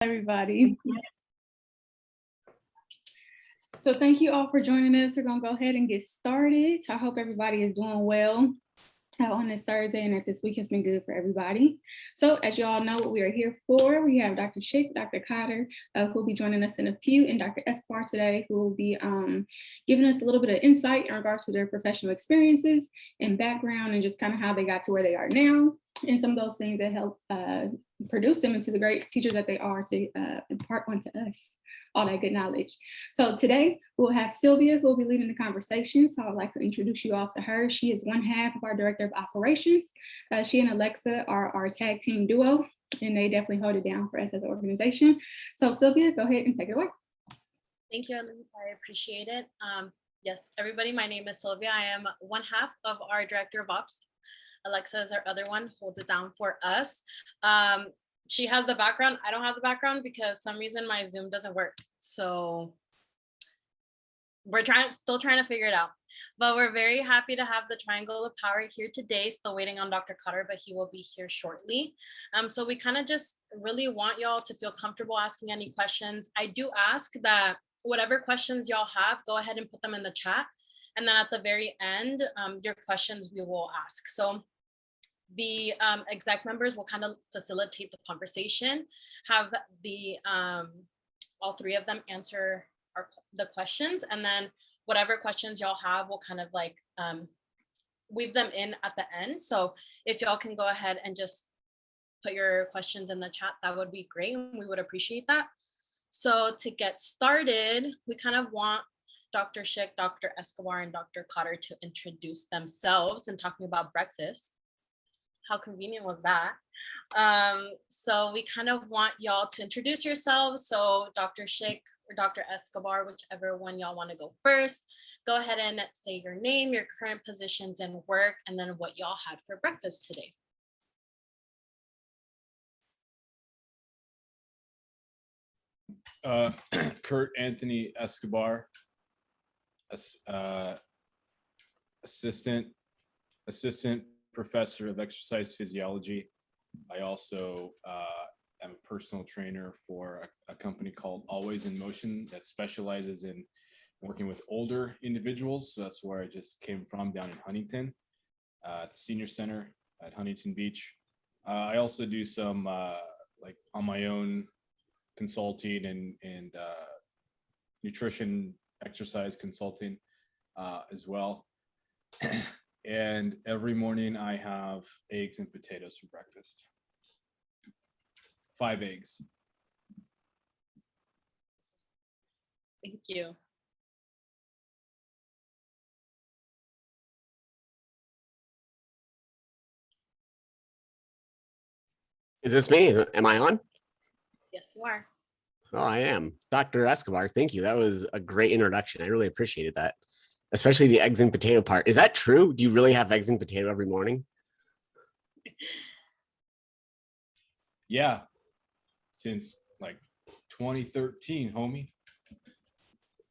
Everybody. So thank you all for joining us. We're going to go ahead and get started. I hope everybody is doing well on this Thursday and that this week has been good for everybody. So as you all know what we are here for, we have Dr. Schick, Dr. Cotter, who will be joining us in a few, and Dr. Escobar today, who will be giving us a little bit of insight in regards to their professional experiences and background and just kind of how they got to where they are now and some of those things that help produce them into the great teachers that they are to impart onto us all that good knowledge. So today we'll have Sylvia who will be leading the conversation. So I'd like to introduce you all to her. She is one half of our Director of Operations. She and Alexa are our tag team duo, and they definitely hold it down for us as an organization. So Sylvia, go ahead and take it away. Thank you, Elise. I appreciate it. Yes, everybody, my name is Sylvia. I am one half of our Director of Ops. Alexa is our other one, holds it down for us. She has the background. I don't have the background because some reason my Zoom doesn't work. So we're still trying to figure it out. But we're very happy to have the Triangle of Power here today. Still waiting on Dr. Cotter, but he will be here shortly. So we kind of just really want y'all to feel comfortable asking any questions. I do ask that whatever questions y'all have, go ahead and put them in the chat. And then at the very end, your questions we will ask. So the exec members will kind of facilitate the conversation, have the all three of them answer the questions, and then whatever questions y'all have will kind of like weave them in at the end. So if y'all can go ahead and just put your questions in the chat, that would be great. We would appreciate that. So to get started, we kind of want Dr. Schick, Dr. Escobar, and Dr. Cotter to introduce themselves and talking about breakfast. How convenient was that? So we kind of want y'all to introduce yourselves. So Dr. Schick or Dr. Escobar, whichever one y'all want to go first, go ahead and say your name, your current positions in work, and then what y'all had for breakfast today. Kurt Anthony Escobar, assistant professor of exercise physiology. I also am a personal trainer for a company called Always in Motion that specializes in working with older individuals. So that's where I just came from, down in Huntington, at the senior center at Huntington Beach. I also do some like on my own consulting and nutrition exercise consulting as well. And every morning I have eggs and potatoes for breakfast. 5 eggs. Thank you. Is this me? Am I on? Yes, you are. Oh, I am. Dr. Escobar, thank you. That was a great introduction. I really appreciated that, especially the eggs and potato part. Is that true? Do you really have eggs and potato every morning? Yeah, since like 2013, homie.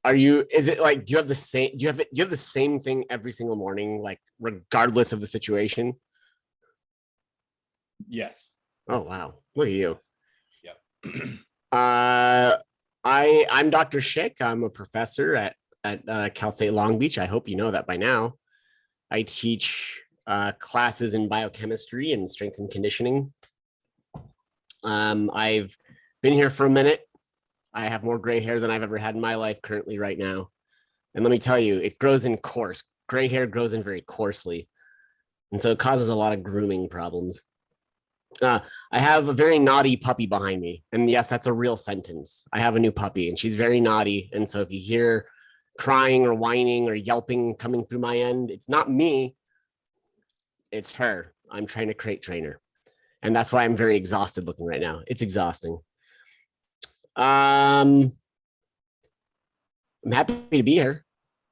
Is it like, do you have the same thing every single morning, like regardless of the situation? Yes. Oh, wow. Look at you. Yep. I'm Dr. Schick. I'm a professor at Cal State Long Beach. I hope you know that by now. I teach classes in biochemistry and strength and conditioning. I've been here for a minute. I have more gray hair than I've ever had in my life currently right now. And let me tell you, it grows in coarse. Gray hair grows in very coarsely. And so it causes a lot of grooming problems. I have a very naughty puppy behind me. And yes, that's a real sentence. I have a new puppy and she's very naughty. And so if you hear crying or whining or yelping coming through my end, it's not me, it's her. I'm trying to crate train her. And that's why I'm very exhausted looking right now. It's exhausting. I'm happy to be here.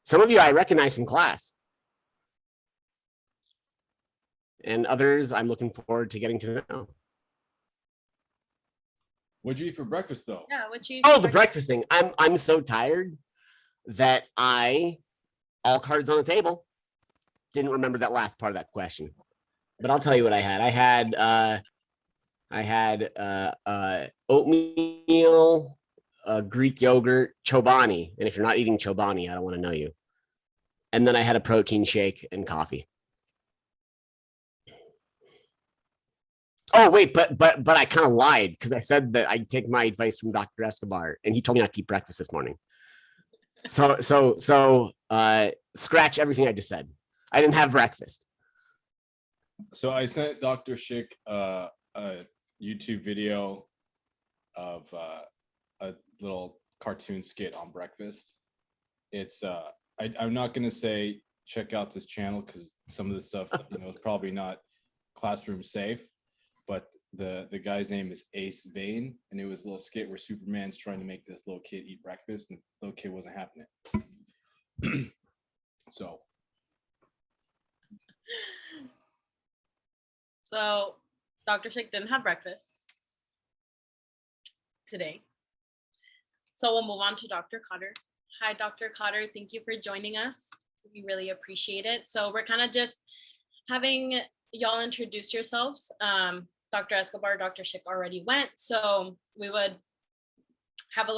Some of you I recognize from class. And others I'm looking forward to getting to know. What'd you eat for breakfast though? Yeah, what you? Oh, the breakfast thing. I'm so tired that all cards on the table. Didn't remember that last part of that question. But I'll tell you what I had. I I had oatmeal, Greek yogurt, chobani. And if you're not eating chobani, I don't want to know you. And then I had a protein shake and coffee. Oh, wait, but I kind of lied because I said that I'd take my advice from Dr. Escobar, and he told me not to eat breakfast this morning. So scratch everything I just said. I didn't have breakfast. So I sent Dr. Schick a YouTube video of a little cartoon skit on breakfast. It's I'm not gonna say check out this channel because some of the stuff is probably not classroom safe, but the guy's name is Ace Vane, and it was a little skit where Superman's trying to make this little kid eat breakfast, and the little kid wasn't having it. So Dr. Schick didn't have breakfast today. So we'll move on to Dr. Cotter. Hi, Dr. Cotter. Thank you for joining us. We really appreciate it. So we're kind of just having y'all introduce yourselves. Dr. Escobar, Dr. Schick already went. So we would have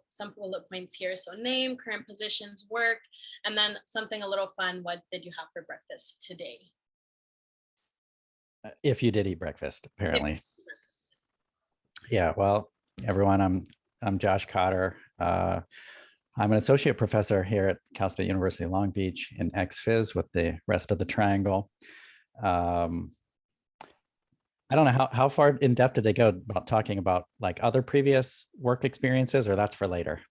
some bullet points here. So name, current positions, work, and then something a little fun. What did you have for breakfast today? If you did eat breakfast, apparently. Yeah, well, everyone, I'm Josh Cotter. I'm an associate professor here at Cal State University Long Beach in ex-phys with the rest of the triangle. I don't know how far in depth did they go about talking about like other previous work experiences, or that's for later?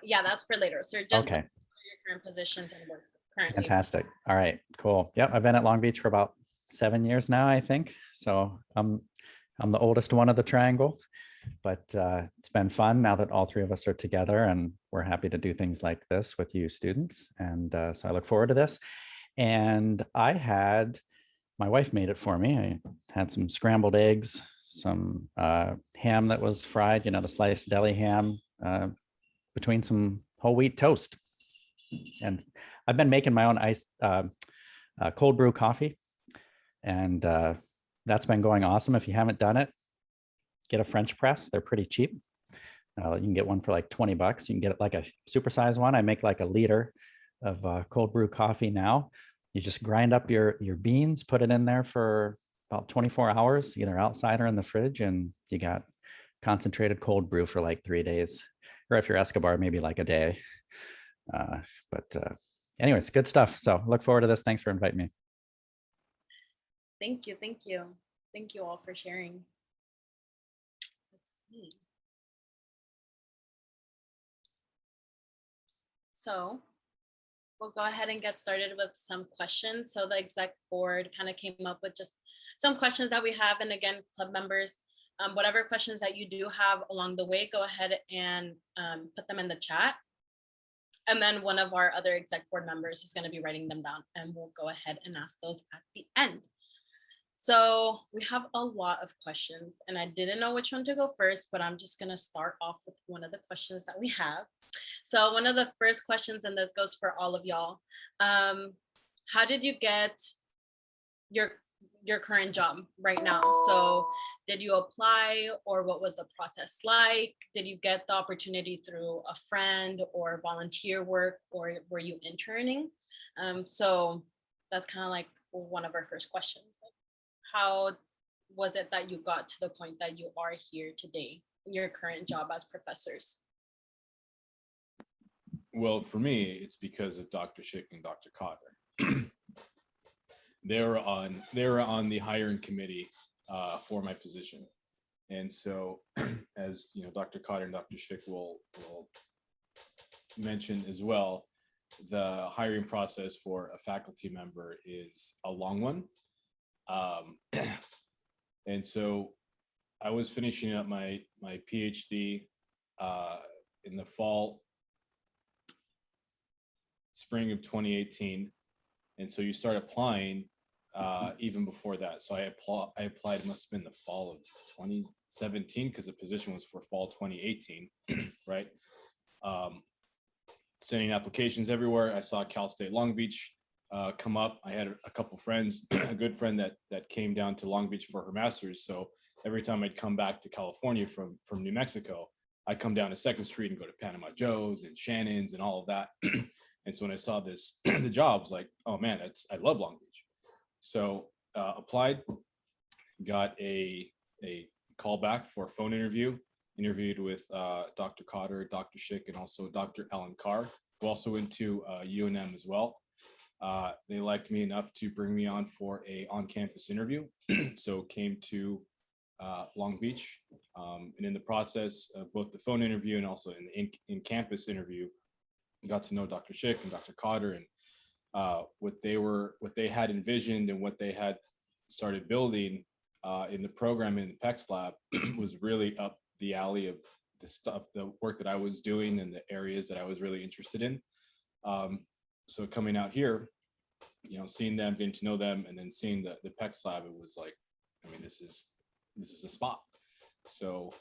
Yeah, that's for later. So just okay. Your current positions and work currently. Fantastic. All right, cool. Yep, I've been at Long Beach for about 7 years now, I think. So I'm the oldest one of the triangle, but it's been fun now that all three of us are together, and we're happy to do things like this with you students. And so I look forward to this. And my wife made it for me. I had some scrambled eggs, some ham that was fried, the sliced deli ham, between some whole wheat toast. And I've been making my own iced cold brew coffee, and that's been going awesome. If you haven't done it, get a French press. They're pretty cheap. You can get one for like $20. You can get it like a supersized one. I make like a liter of cold brew coffee now. You just grind up your beans, put it in there for about 24 hours, either outside or in the fridge, and you got concentrated cold brew for like 3 days. Or if you're Escobar, maybe like a day. Anyways, good stuff. So look forward to this. Thanks for inviting me. Thank you. Thank you. Thank you all for sharing. Let's see. So we'll go ahead and get started with some questions. So the exec board kind of came up with just some questions that we have. And again, club members, whatever questions that you do have along the way, go ahead and put them in the chat. And then one of our other exec board members is going to be writing them down, and we'll go ahead and ask those at the end. So we have a lot of questions, and I didn't know which one to go first, but I'm just going to start off with one of the questions that we have. So one of the first questions, and this goes for all of y'all. How did you get your current job right now? So did you apply, or what was the process like? Did you get the opportunity through a friend or volunteer work, or were you interning? So that's kind of like one of our first questions. How was it that you got to the point that you are here today in your current job as professors? Well, for me, it's because of Dr. Schick and Dr. Cotter. They were on the hiring committee for my position, and so as you know, Dr. Cotter and Dr. Schick will mention as well, the hiring process for a faculty member is a long one. And so I was finishing up my PhD in the spring of 2018. And so you start applying even before that. So I applied, it must have been the fall of 2017, because the position was for fall 2018, right? Sending applications everywhere. I saw Cal State Long Beach come up. I had a couple friends, a good friend that came down to Long Beach for her master's. So every time I'd come back to California from New Mexico, I'd come down to 2nd Street and go to Panama Joe's and Shannon's and all of that. And so when I saw this, the job, I was like, oh man, I love Long Beach. So applied, got a call back for a phone interview, interviewed with Dr. Cotter, Dr. Schick, and also Dr. Alan Carr, who also went to UNM as well. They liked me enough to bring me on for a on-campus interview. So came to Long Beach, and in the process of both the phone interview and also in-campus interview, got to know Dr. Schick and Dr. Cotter, and what they had envisioned and what they had started building in the program in the PEX lab was really up the alley of the work that I was doing and the areas that I was really interested in. So coming out here, seeing them, getting to know them, and then seeing the PEX lab, it was like, I mean, this is a spot. So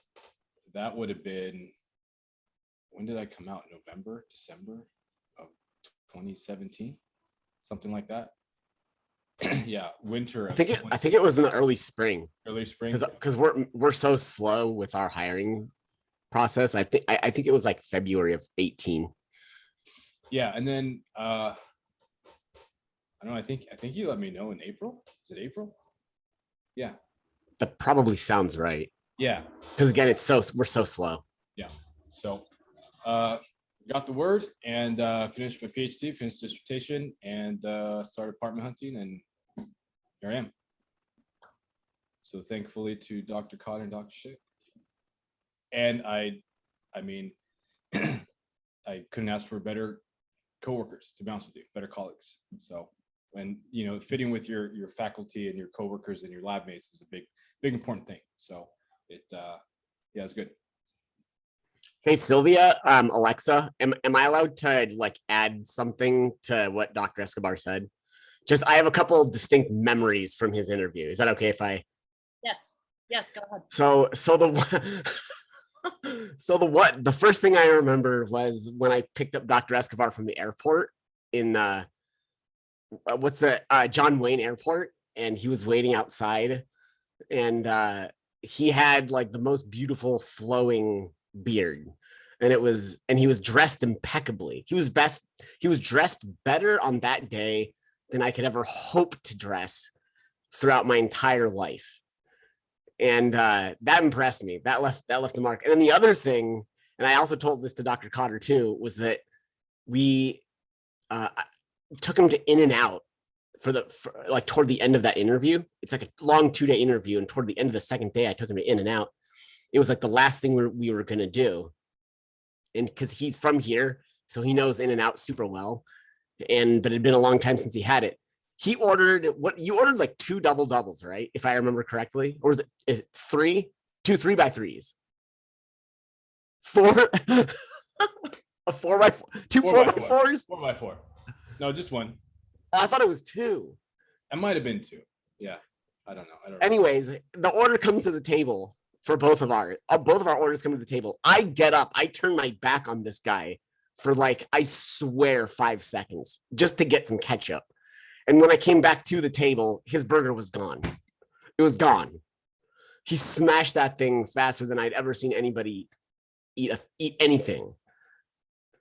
that would have been, when did I come out? November, December of 2017, something like that. Yeah, winter. I think it was in the early spring. Early spring, because we're so slow with our hiring process. I think it was like February of 18. Yeah, and then I don't know. I think you let me know in April. Is it April? Yeah, that probably sounds right. Yeah, because again, we're so slow. Yeah, so got the word and finished my PhD, finished dissertation, and started apartment hunting, and here I am. So thankfully to Dr. Cotter and Dr. Schick. And I mean, I couldn't ask for better coworkers, to be honest with you, better colleagues. So when, fitting with your faculty and your coworkers and your lab mates is a big important thing. So it's good. Hey, Sylvia, Alexa, am I allowed to add something to what Dr. Escobar said? I have a couple of distinct memories from his interview. Is that okay if I? Yes, go ahead. So the first thing I remember was when I picked up Dr. Escobar from the airport in John Wayne Airport, and he was waiting outside, and he had the most beautiful flowing beard, and he was dressed impeccably. He was dressed better on that day than I could ever hope to dress throughout my entire life. And that impressed me. That left the mark. And then the other thing, and I also told this to Dr. Cotter too, was that we took him to In-N-Out for toward the end of that interview. It's like a long 2-day interview, and toward the end of the second day, I took him to In-N-Out. It was like the last thing we were gonna do, and because he's from here, so he knows In-N-Out super well. But it had been a long time since he had it. He ordered you ordered, like 2 double doubles, right? If I remember correctly, or is it 3? 2 3x3s? 4 a 4x4, 2 4x4s? 4x4. No, just one. Oh, I thought it was 2. It might have been 2. Yeah, I don't know. Anyways, the order comes to the table for both of our orders come to the table. I get up, I turn my back on this guy for I swear 5 seconds just to get some ketchup. And when I came back to the table, his burger was gone. It was gone. He smashed that thing faster than I'd ever seen anybody eat anything.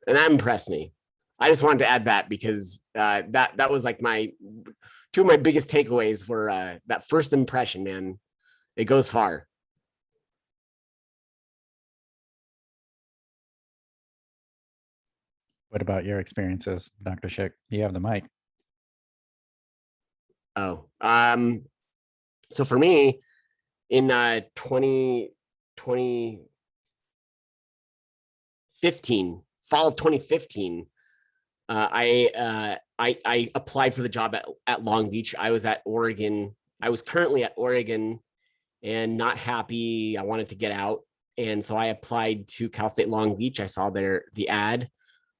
And that impressed me. I just wanted to add that because that was like 2 of my biggest takeaways were that first impression, man. It goes far. What about your experiences, Dr. Schick? You have the mic. Oh, so for me, in 2015, fall of 2015, I applied for the job at Long Beach. I was at Oregon. I was currently at Oregon and not happy. I wanted to get out, and so I applied to Cal State Long Beach. I saw the ad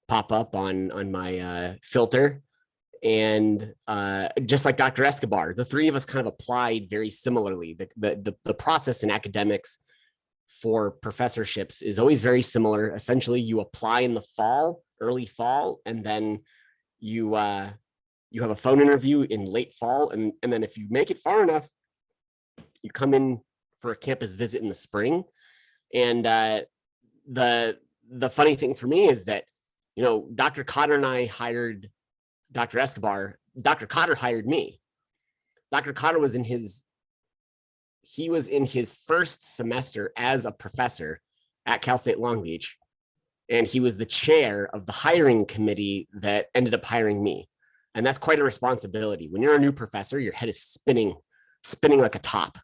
pop up on my filter. And just like Dr. Escobar, the 3 of us kind of applied very similarly. The process in academics for professorships is always very similar. Essentially, you apply in the fall, early fall, and then you have a phone interview in late fall. And then if you make it far enough, you come in for a campus visit in the spring. And the funny thing for me is that, you know, Dr. Cotter and I hired Dr. Escobar. Dr. Cotter hired me. Dr. Cotter was in his first semester as a professor at Cal State Long Beach. And he was the chair of the hiring committee that ended up hiring me. And that's quite a responsibility. When you're a new professor, your head is spinning like a top.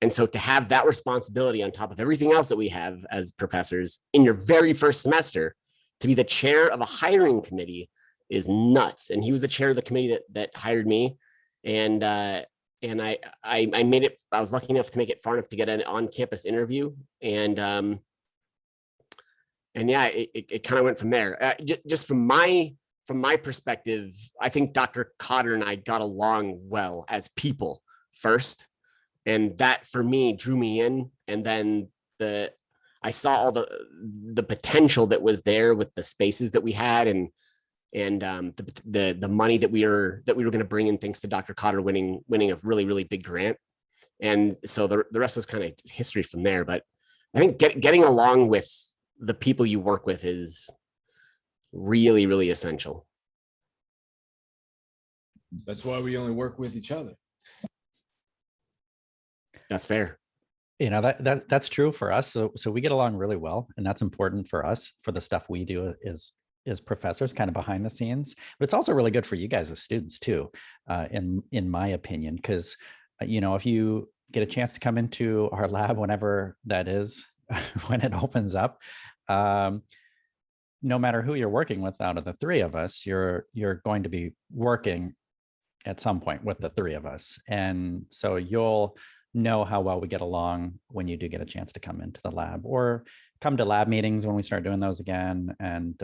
And so to have that responsibility on top of everything else that we have as professors in your very first semester, to be the chair of a hiring committee is nuts. And he was the chair of the committee that hired me. And I made it, I was lucky enough to make it far enough to get an on-campus interview. And yeah, it kind of went from there. Just from my perspective, I think Dr. Cotter and I got along well as people first. And that for me drew me in. And then I saw all the potential that was there with the spaces that we had and the money that we were going to bring in thanks to Dr. Cotter winning a really, really big grant. And so the rest was kind of history from there. But I think getting along with the people you work with is really, really essential. That's why we only work with each other. That's fair. You know, that's true for us. So we get along really well, and that's important for us for the stuff we do is professors, kind of behind the scenes. But it's also really good for you guys as students too, in my opinion, because you know, if you get a chance to come into our lab whenever that is, when it opens up, no matter who you're working with out of the three of us, you're going to be working at some point with the three of us, and so you'll know how well we get along when you do get a chance to come into the lab or come to lab meetings when we start doing those again. And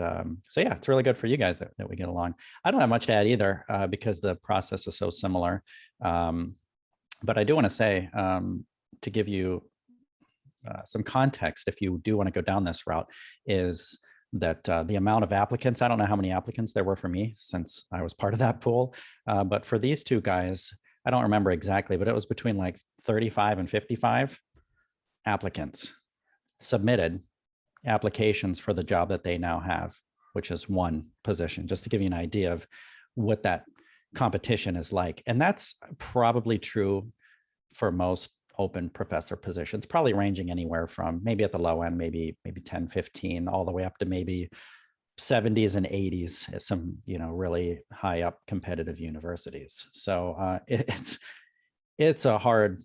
so, yeah, it's really good for you guys that we get along. I don't have much to add either because the process is so similar. But I do want to say, to give you some context, if you do want to go down this route, is that the amount of applicants, I don't know how many applicants there were for me since I was part of that pool, but for these two guys, I don't remember exactly, but it was between like 35 and 55 applicants submitted applications for the job that they now have, which is one position, just to give you an idea of what that competition is like. And that's probably true for most open professor positions, probably ranging anywhere from maybe at the low end, maybe 10, 15, all the way up to maybe 70s and 80s at some, you know, really high up competitive universities. So it's a hard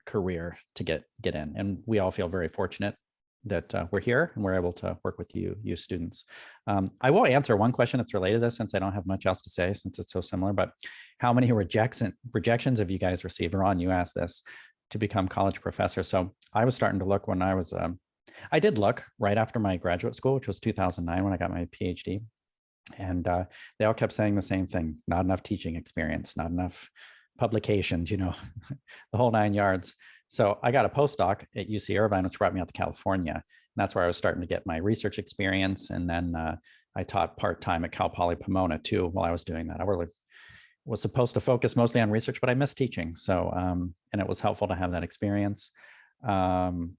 career to get in, and we all feel very fortunate that we're here and we're able to work with you students. I will answer one question that's related to this, since I don't have much else to say since it's so similar, but how many rejections have you guys received? Ron, you asked this, to become college professor. So I was starting to look when I did look right after my graduate school, which was 2009 when I got my PhD. And they all kept saying the same thing: not enough teaching experience, not enough publications, you know, the whole 9 yards. So I got a postdoc at UC Irvine, which brought me out to California. And that's where I was starting to get my research experience. And then I taught part-time at Cal Poly Pomona too while I was doing that. I really was supposed to focus mostly on research, but I missed teaching. So, and it was helpful to have that experience. And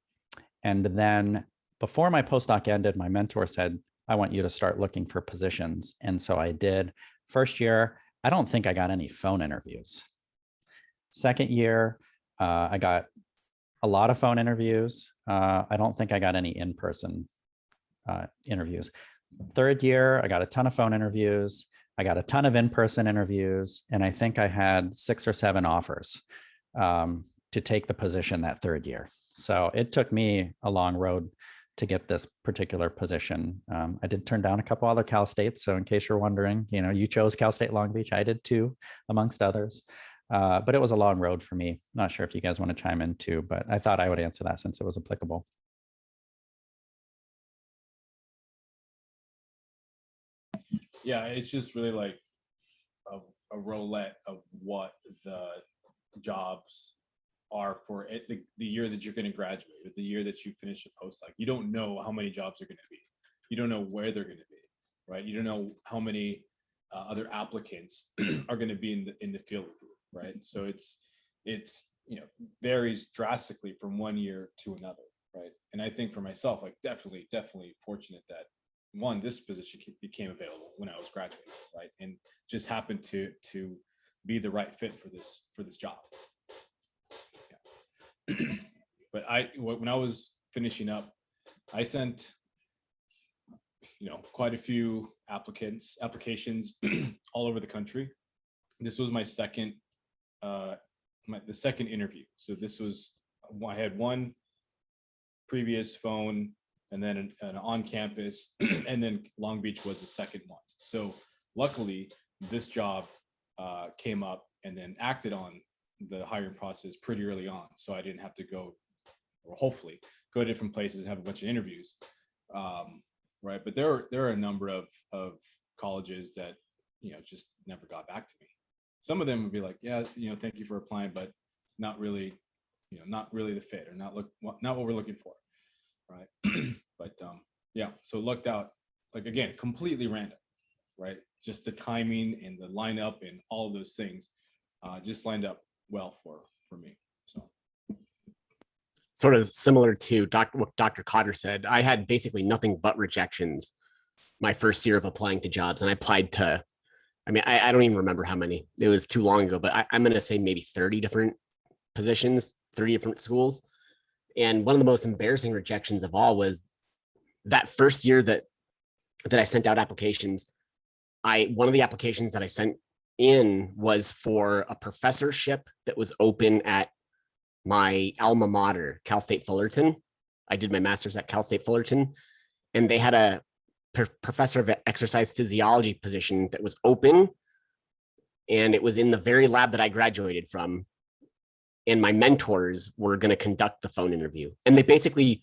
then before my postdoc ended, my mentor said, I want you to start looking for positions. And so I did. First year, I don't think I got any phone interviews. Second year, I got a lot of phone interviews. I don't think I got any in-person interviews. Third year, I got a ton of phone interviews. I got a ton of in-person interviews. And I think I had 6 or 7 offers to take the position that third year. So it took me a long road to get this particular position. I did turn down a couple other Cal States. So in case you're wondering, you know, you chose Cal State Long Beach. I did too, amongst others. But it was a long road for me. Not sure if you guys want to chime in too, but I thought I would answer that since it was applicable. Yeah, it's just really like a roulette of what the jobs are for it, the year that you're going to graduate, or the year that you finish a postdoc. You don't know how many jobs are going to be. You don't know where they're going to be, right? You don't know how many other applicants are going to be in the field with you, right? So it's varies drastically from one year to another, right? And I think for myself, like definitely fortunate that one, this position became available when I was graduating, right? And just happened to be the right fit for this job. Yeah. But when I was finishing up, I sent quite a few applications all over the country. This was my second the second interview. So this was, I had one previous phone and then an on campus, and then Long Beach was the second one. So luckily this job came up and then acted on the hiring process pretty early on. So I didn't have to go, or hopefully go to different places and have a bunch of interviews. Right. But there are a number of colleges that, just never got back to me. Some of them would be like, yeah, thank you for applying, but not really, not really the fit, or not what we're looking for. Right. But yeah, so lucked out, like, again, completely random, right? Just the timing and the lineup and all of those things just lined up well for me. So Sort of similar to what Dr. Cotter said, I had basically nothing but rejections my first year of applying to jobs. And I applied to, I don't even remember how many. It was too long ago, but I'm going to say maybe 30 different positions, 30 different schools. And one of the most embarrassing rejections of all was that first year that I sent out applications. One of the applications that I sent in was for a professorship that was open at my alma mater, Cal State Fullerton. I did my master's at Cal State Fullerton, and they had a professor of exercise physiology position that was open, and it was in the very lab that I graduated from. And my mentors were going to conduct the phone interview, and they basically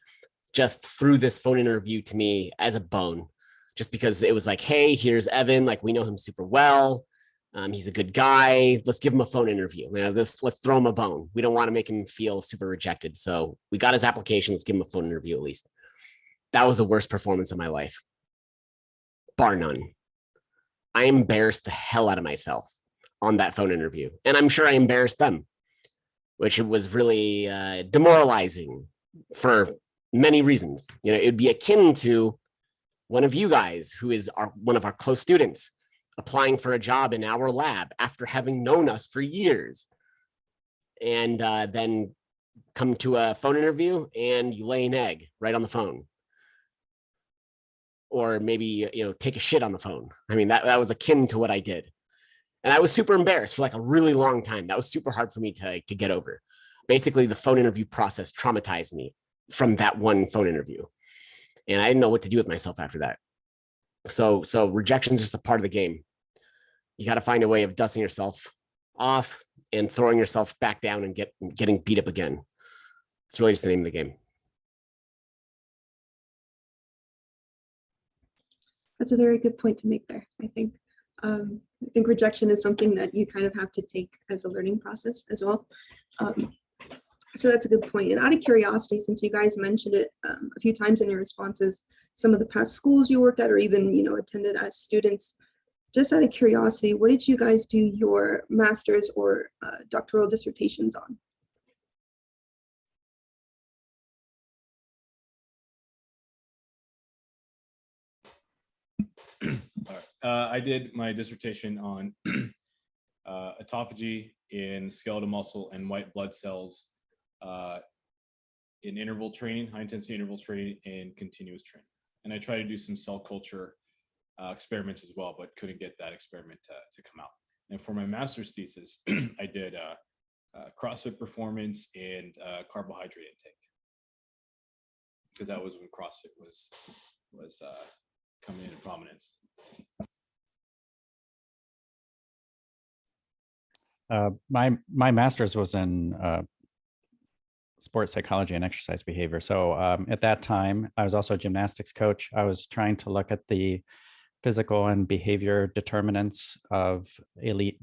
just threw this phone interview to me as a bone, just because it was like, hey, here's Evan, like, we know him super well. He's a good guy. Let's give him a phone interview. Let's throw him a bone. We don't want to make him feel super rejected. So we got his application. Let's give him a phone interview at least. That was the worst performance of my life, bar none. I embarrassed the hell out of myself on that phone interview. And I'm sure I embarrassed them, which was really demoralizing for many reasons. It'd be akin to one of you guys who is one of our close students applying for a job in our lab after having known us for years, and then come to a phone interview and you lay an egg right on the phone, or maybe take a shit on the phone. That was akin to what I did, and I was super embarrassed for like a really long time. That was super hard for me to get over. Basically, the phone interview process traumatized me from that one phone interview, and I didn't know what to do with myself after that. So rejection is just a part of the game. You got to find a way of dusting yourself off and throwing yourself back down and getting beat up again. It's really just the name of the game. That's a very good point to make there. I think rejection is something that you kind of have to take as a learning process as well. So that's a good point. And out of curiosity, since you guys mentioned it a few times in your responses, some of the past schools you worked at or even attended as students, just out of curiosity, what did you guys do your master's or doctoral dissertations on? All right. I did my dissertation on autophagy in skeletal muscle and white blood cells in interval training, high intensity interval training, and continuous training. And I tried to do some cell culture experiments as well, but couldn't get that experiment to come out. And for my master's thesis, I did CrossFit performance and carbohydrate intake, because that was when CrossFit was coming into prominence. My master's was in sports psychology and exercise behavior. So at that time, I was also a gymnastics coach. I was trying to look at the physical and behavior determinants of elite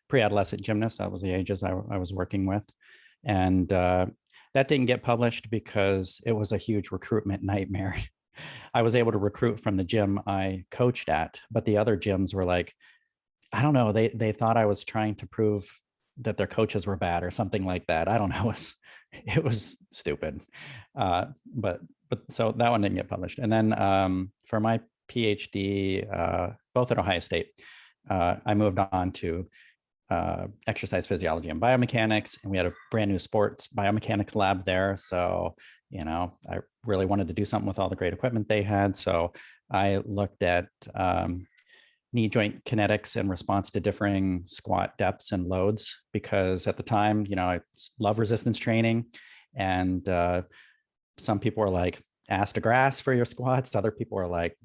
pre-adolescent gymnasts. That was the ages I was working with. And that didn't get published because it was a huge recruitment nightmare. I was able to recruit from the gym I coached at, but the other gyms were like, I don't know, they thought I was trying to prove that their coaches were bad or something like that. I don't know. It was stupid. But so that one didn't get published. And then for my PhD, both at Ohio State, I moved on to exercise physiology and biomechanics, and we had a brand new sports biomechanics lab there. So, I really wanted to do something with all the great equipment they had. So I looked at knee joint kinetics in response to differing squat depths and loads, because at the time, I love resistance training, and some people were like, ass to grass for your squats. Other people were like,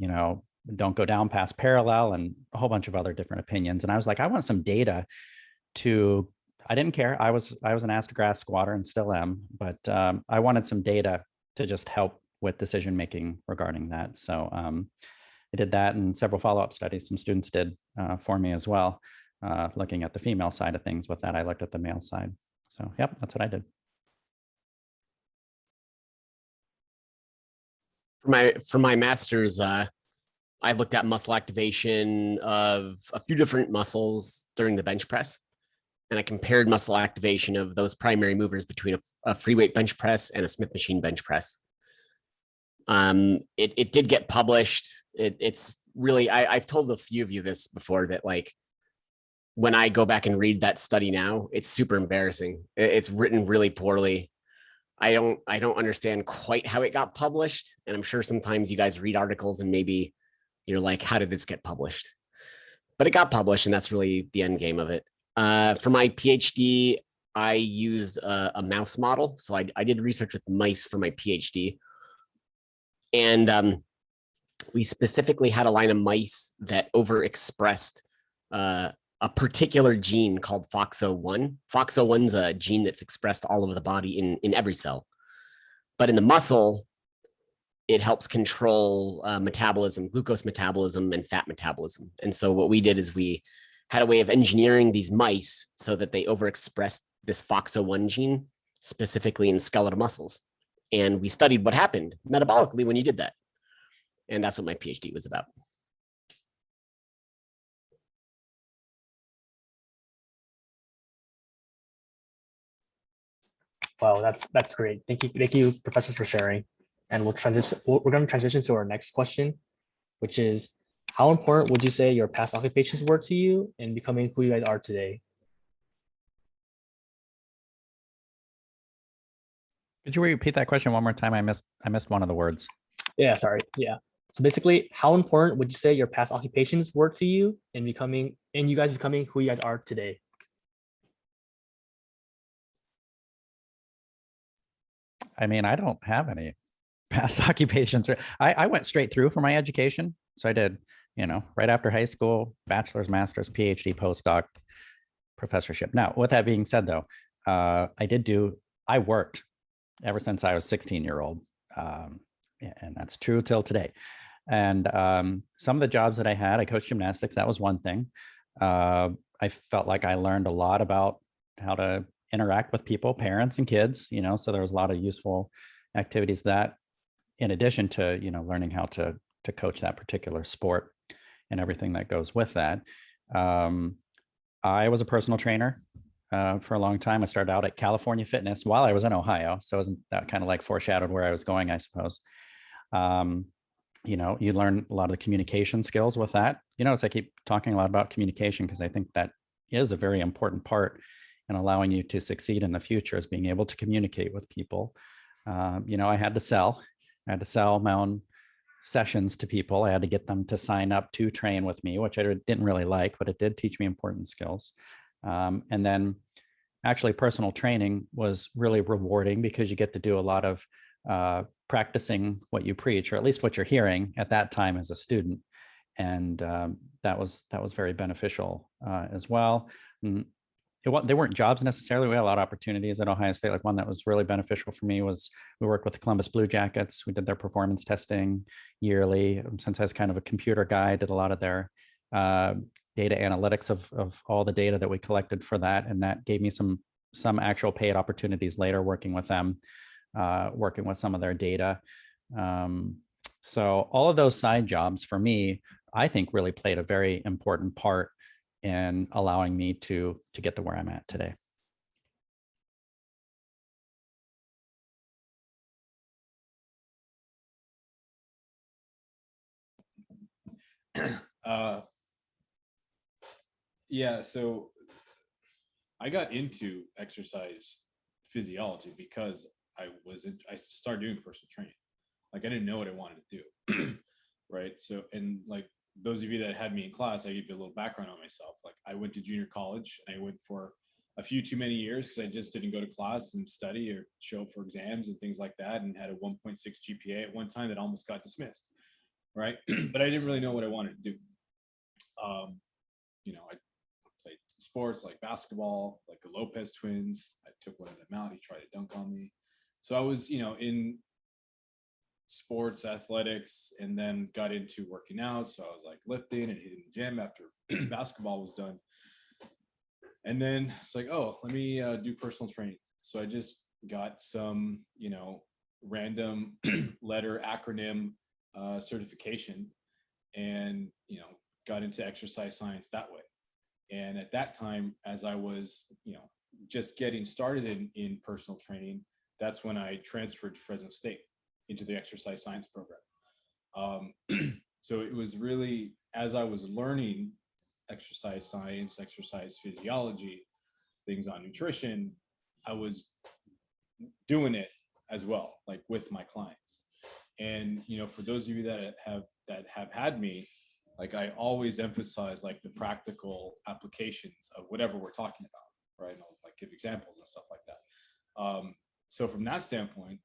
don't go down past parallel, and a whole bunch of other different opinions. And I was like, I want some data I didn't care. I was an ass to grass squatter and still am, but I wanted some data to just help with decision making regarding that. So I did that, and several follow-up studies some students did for me as well, looking at the female side of things. With that, I looked at the male side. So yep, that's what I did. For my master's, I looked at muscle activation of a few different muscles during the bench press. And I compared muscle activation of those primary movers between a free weight bench press and a Smith machine bench press. It did get published. It's really, I've told a few of you this before, that like, when I go back and read that study now, it's super embarrassing. It's written really poorly. I don't understand quite how it got published. And I'm sure sometimes you guys read articles and maybe you're like, how did this get published? But it got published, and that's really the end game of it. For my PhD, I used a mouse model. So I did research with mice for my PhD. And we specifically had a line of mice that overexpressed a particular gene called FOXO1. FOXO1's a gene that's expressed all over the body in every cell. But in the muscle, it helps control metabolism, glucose metabolism, and fat metabolism. And so what we did is we had a way of engineering these mice so that they overexpressed this FOXO1 gene, specifically in skeletal muscles. And we studied what happened metabolically when you did that. And that's what my PhD was about. Wow, that's great. Thank you, professors, for sharing. And we're going to transition to our next question, which is, how important would you say your past occupations were to you in becoming who you guys are today? Could you repeat that question one more time? I missed one of the words. Yeah, sorry. Yeah. So basically, how important would you say your past occupations were to you in you guys becoming who you guys are today? I mean, I don't have any past occupations. I went straight through for my education. So I did, right after high school, bachelor's, master's, PhD, postdoc, professorship. Now, with that being said, though, I worked ever since I was 16-year-old. And that's true till today. And some of the jobs that I had, I coached gymnastics. That was one thing. I felt like I learned a lot about how to interact with people, parents and kids, so there was a lot of useful activities that, in addition to, learning how to coach that particular sport and everything that goes with that. I was a personal trainer for a long time. I started out at California Fitness while I was in Ohio. So isn't that kind of like foreshadowed where I was going, I suppose. You learn a lot of the communication skills with that. So I keep talking a lot about communication because I think that is a very important part in allowing you to succeed in the future, is being able to communicate with people. I had to sell my own sessions to people. I had to get them to sign up to train with me, which I didn't really like, but it did teach me important skills. And then actually personal training was really rewarding because you get to do a lot of practicing what you preach, or at least what you're hearing at that time as a student. And that was very beneficial as well. They weren't jobs necessarily. We had a lot of opportunities at Ohio State. Like one that was really beneficial for me was we worked with the Columbus Blue Jackets. We did their performance testing yearly. Since I was kind of a computer guy, I did a lot of their data analytics of all the data that we collected for that. And that gave me some actual paid opportunities later working with them, working with some of their data. So all of those side jobs for me, I think really played a very important part in allowing me to get to where I'm at today. Yeah, so I got into exercise physiology because I started doing personal training. Like I didn't know what I wanted to do. Right. So, and like those of you that had me in class, I give you a little background on myself. Like I went to junior college. I went for a few too many years because I just didn't go to class and study or show up for exams and things like that, and had a 1.6 GPA at one time that almost got dismissed. Right. But I didn't really know what I wanted to do. I played sports like basketball, like the Lopez twins. I took one of them out. He tried to dunk on me. So I was, in sports, athletics, and then got into working out. So I was like lifting and hitting the gym after basketball was done. And then it's like, oh, let me do personal training. So I just got some, random letter acronym certification, and, got into exercise science that way. And at that time, as I was, just getting started in personal training, that's when I transferred to Fresno State into the exercise science program. So it was really, as I was learning exercise science, exercise physiology, things on nutrition, I was doing it as well, like with my clients. And, for those of you that have had me, like I always emphasize like the practical applications of whatever we're talking about, right? I'll like give examples and stuff like that. So from that standpoint,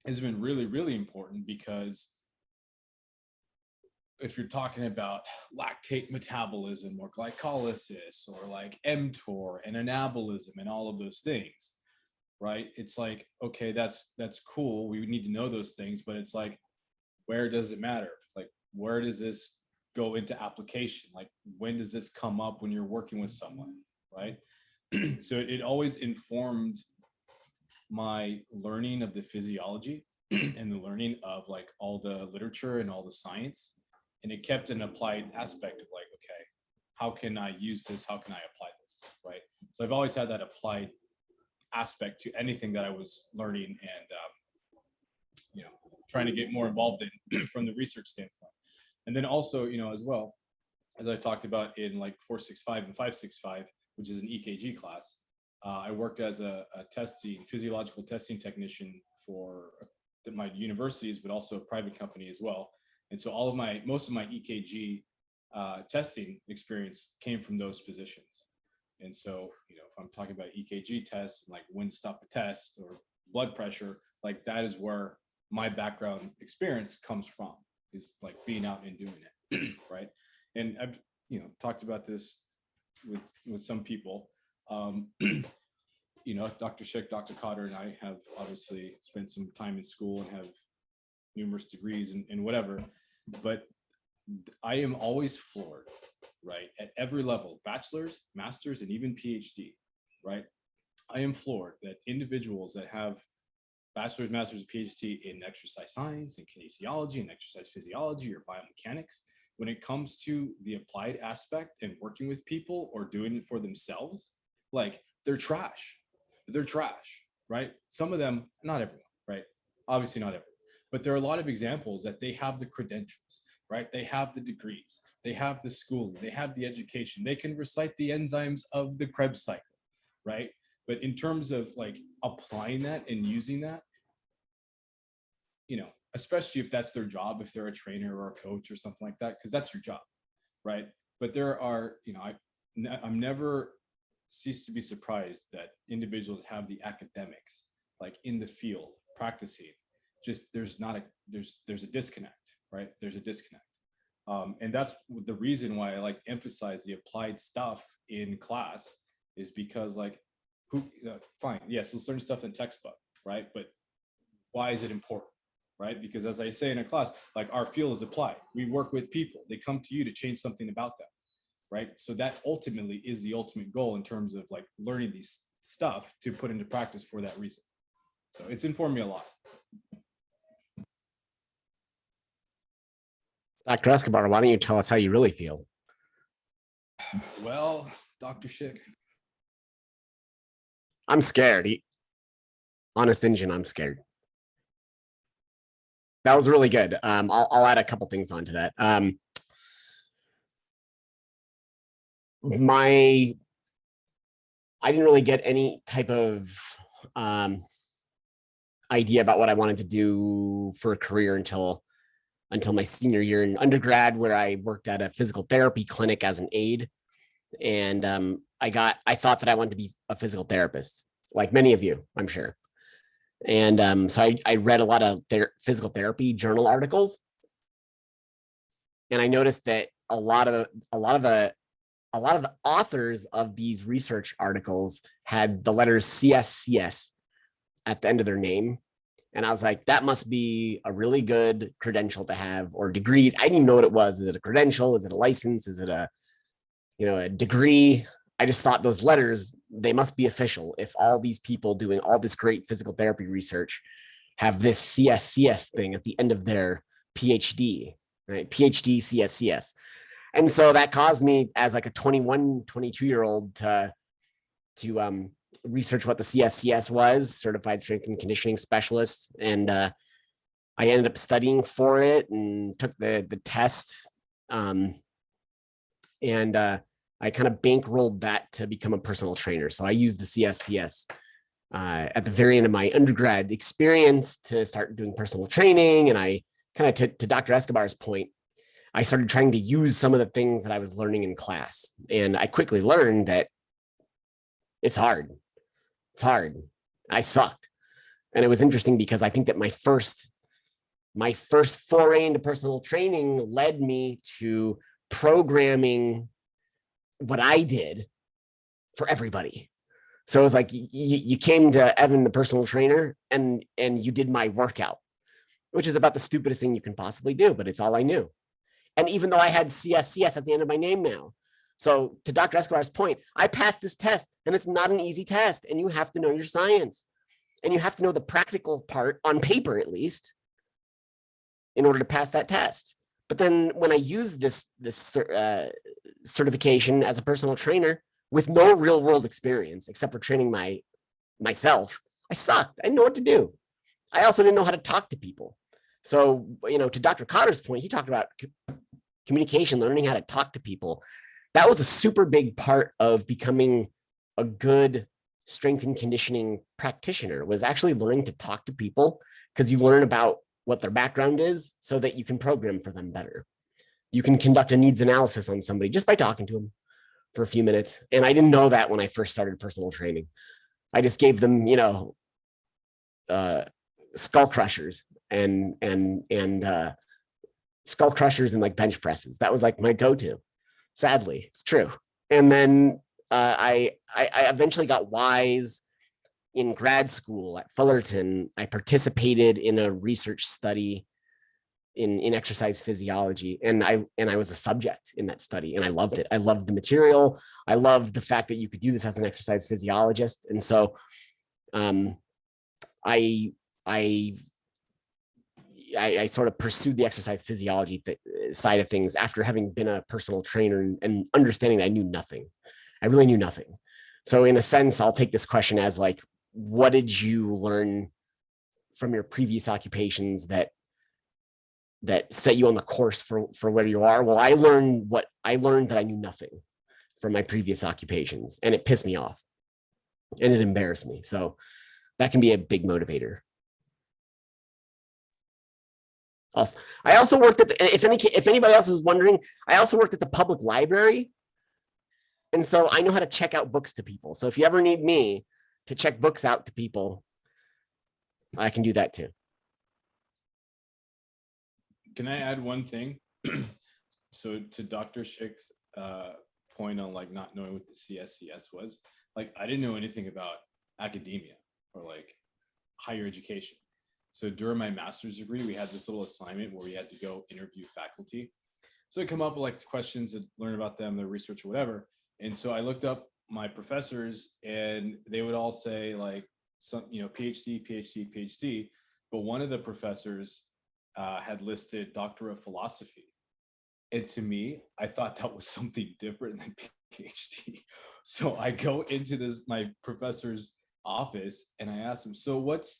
it's been really, really important, because if you're talking about lactate metabolism or glycolysis or like mTOR and anabolism and all of those things, right? It's like, okay, that's cool. We need to know those things, but it's like, where does it matter? Like, where does this go into application? Like, when does this come up when you're working with someone, right? So it always informed my learning of the physiology and the learning of like all the literature and all the science. And it kept an applied aspect of like, okay, how can I use this? How can I apply this, right? So I've always had that applied aspect to anything that I was learning and, trying to get more involved in from the research standpoint. And then also, as well, as I talked about in like 465 and 565, which is an EKG class, I worked as a physiological testing technician for my universities, but also a private company as well. And so most of my EKG testing experience came from those positions. And so, if I'm talking about EKG tests, like when to stop a test or blood pressure, like that is where my background experience comes from, is like being out and doing it, right? And I've, talked about this with some people. Dr. Schick, Dr. Cotter, and I have obviously spent some time in school and have numerous degrees and whatever, but I am always floored, right? At every level, bachelor's, master's, and even PhD, right? I am floored that individuals that have bachelor's, master's, PhD in exercise science and kinesiology and exercise physiology or biomechanics, when it comes to the applied aspect and working with people or doing it for themselves, like they're trash. They're trash, right? Some of them, not everyone, right? Obviously not everyone, but there are a lot of examples that they have the credentials, right? They have the degrees, they have the schooling, they have the education, they can recite the enzymes of the Krebs cycle, right? But in terms of like applying that and using that, especially if that's their job, if they're a trainer or a coach or something like that, because that's your job, right? But there are, I'm never cease to be surprised that individuals have the academics, like in the field, practicing, just there's a disconnect, right? There's a disconnect. And that's the reason why I like emphasize the applied stuff in class, is because like, fine, yes, let's learn stuff in textbook, right? But why is it important, right? Because as I say in a class, like our field is applied. We work with people. They come to you to change something about them, right? So that ultimately is the ultimate goal in terms of like learning these stuff to put into practice for that reason. So it's informed me a lot. Dr. Escobar, why don't you tell us how you really feel? Well, Dr. Schick. I'm scared. Honest Injun, I'm scared. That was really good. I'll add a couple things onto that. I didn't really get any type of idea about what I wanted to do for a career until my senior year in undergrad, where I worked at a physical therapy clinic as an aide. And I thought that I wanted to be a physical therapist, like many of you, I'm sure. And so I read a lot of physical therapy journal articles. And I noticed that a lot of the authors of these research articles had the letters CSCS at the end of their name. And I was like, that must be a really good credential to have, or degree. I didn't even know what it was. Is it a credential? Is it a license? Is it a degree? I just thought those letters, they must be official. If all these people doing all this great physical therapy research have this CSCS thing at the end of their PhD, right? PhD CSCS. And so that caused me as like a 21, 22-year-old to research what the CSCS was, Certified Strength and Conditioning Specialist. And I ended up studying for it and took the test. I kind of bankrolled that to become a personal trainer. So I used the CSCS at the very end of my undergrad experience to start doing personal training. And I kind of, to Dr. Escobar's point, I started trying to use some of the things that I was learning in class. And I quickly learned that it's hard. It's hard. I sucked. And it was interesting because I think that my first foray into personal training led me to programming what I did for everybody. So it was like you came to Evan, the personal trainer, and you did my workout, which is about the stupidest thing you can possibly do, but it's all I knew. And even though I had CSCS at the end of my name now. So to Dr. Escobar's point, I passed this test, and it's not an easy test, and you have to know your science, and you have to know the practical part on paper, at least, in order to pass that test. But then when I used this certification as a personal trainer with no real world experience, except for training myself, I sucked. I didn't know what to do. I also didn't know how to talk to people. So, to Dr. Cotter's point, he talked about communication, learning how to talk to people. That was a super big part of becoming a good strength and conditioning practitioner, was actually learning to talk to people, because you learn about what their background is so that you can program for them better. You can conduct a needs analysis on somebody just by talking to them for a few minutes. And I didn't know that when I first started personal training. I just gave them, skull crushers and skull crushers and like bench presses. That was like my go-to. Sadly, it's true. And then I eventually got wise in grad school at Fullerton. I participated in a research study in exercise physiology, and I was a subject in that study, and I loved it. I loved the material. I loved the fact that you could do this as an exercise physiologist. And so I sort of pursued the exercise physiology side of things after having been a personal trainer and understanding that I knew nothing. I really knew nothing. So in a sense, I'll take this question as like, what did you learn from your previous occupations that set you on the course for where you are? Well, I learned that I knew nothing from my previous occupations, and it pissed me off and it embarrassed me. So that can be a big motivator. Also, I also worked at if anybody else is wondering, I also worked at the public library. And so I know how to check out books to people. So if you ever need me to check books out to people, I can do that too. Can I add one thing? So to Dr. Schick's point on like not knowing what the CSCS was, like I didn't know anything about academia or like higher education. So during my master's degree, we had this little assignment where we had to go interview faculty. So I come up with like questions and learn about them, their research or whatever. And so I looked up my professors, and they would all say like some, PhD, PhD, PhD. But one of the professors had listed Doctor of Philosophy. And to me, I thought that was something different than PhD. So I go into my professor's office and I ask him, so what's,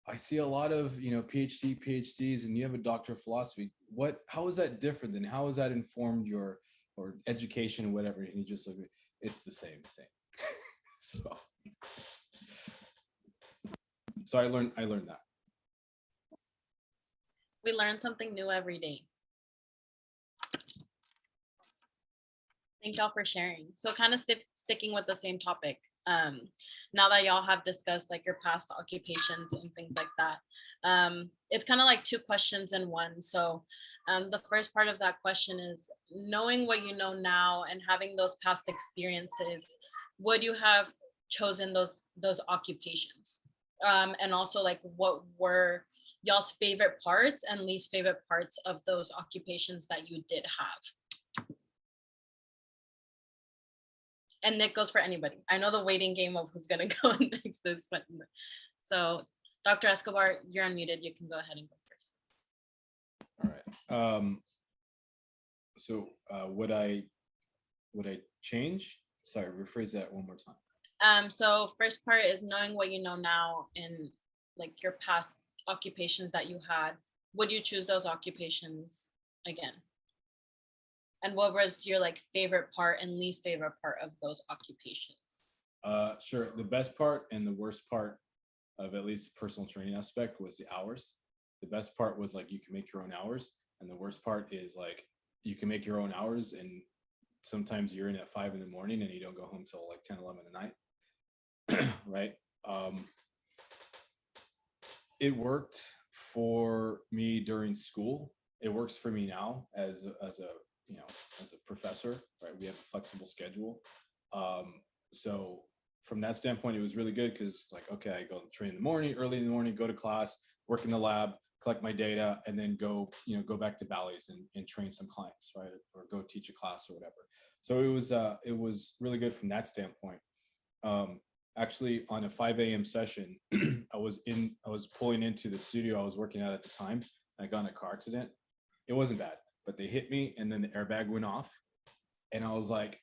I see a lot of, PhDs, and you have a Doctor of Philosophy. How is that different? And how has that informed your or education, whatever. And he just looked at me, it's the same thing. So I learned that. We learn something new every day. Thank y'all for sharing. So kind of sticking with the same topic. Now that y'all have discussed like your past occupations and things like that, it's kind of like two questions in one. So the first part of that question is, knowing what you know now and having those past experiences, would you have chosen those occupations? And also like, what were y'all's favorite parts and least favorite parts of those occupations that you did have? And that goes for anybody. I know the waiting game of who's gonna go next is fun. So Dr. Escobar, you're unmuted. You can go ahead and go first. All right. So would I change? Sorry, rephrase that one more time. So first part is knowing what you know now and like your past occupations that you had. Would you choose those occupations again? And what was your like favorite part and least favorite part of those occupations? Sure. The best part and the worst part of at least the personal training aspect was the hours. The best part was like you can make your own hours, and the worst part is like you can make your own hours, and sometimes you're in at 5 a.m. and you don't go home till like 10, 11 at night. Right. It worked for me during school. It works for me now as a professor, right? We have a flexible schedule. So from that standpoint, it was really good because like, okay, I go train in the morning, early in the morning, go to class, work in the lab, collect my data, and then go back to Bally's and train some clients, right? Or go teach a class or whatever. So it was really good from that standpoint. Actually on a 5 a.m. session, I was pulling into the studio I was working at the time. And I got in a car accident. It wasn't bad, but they hit me and then the airbag went off. And I was like,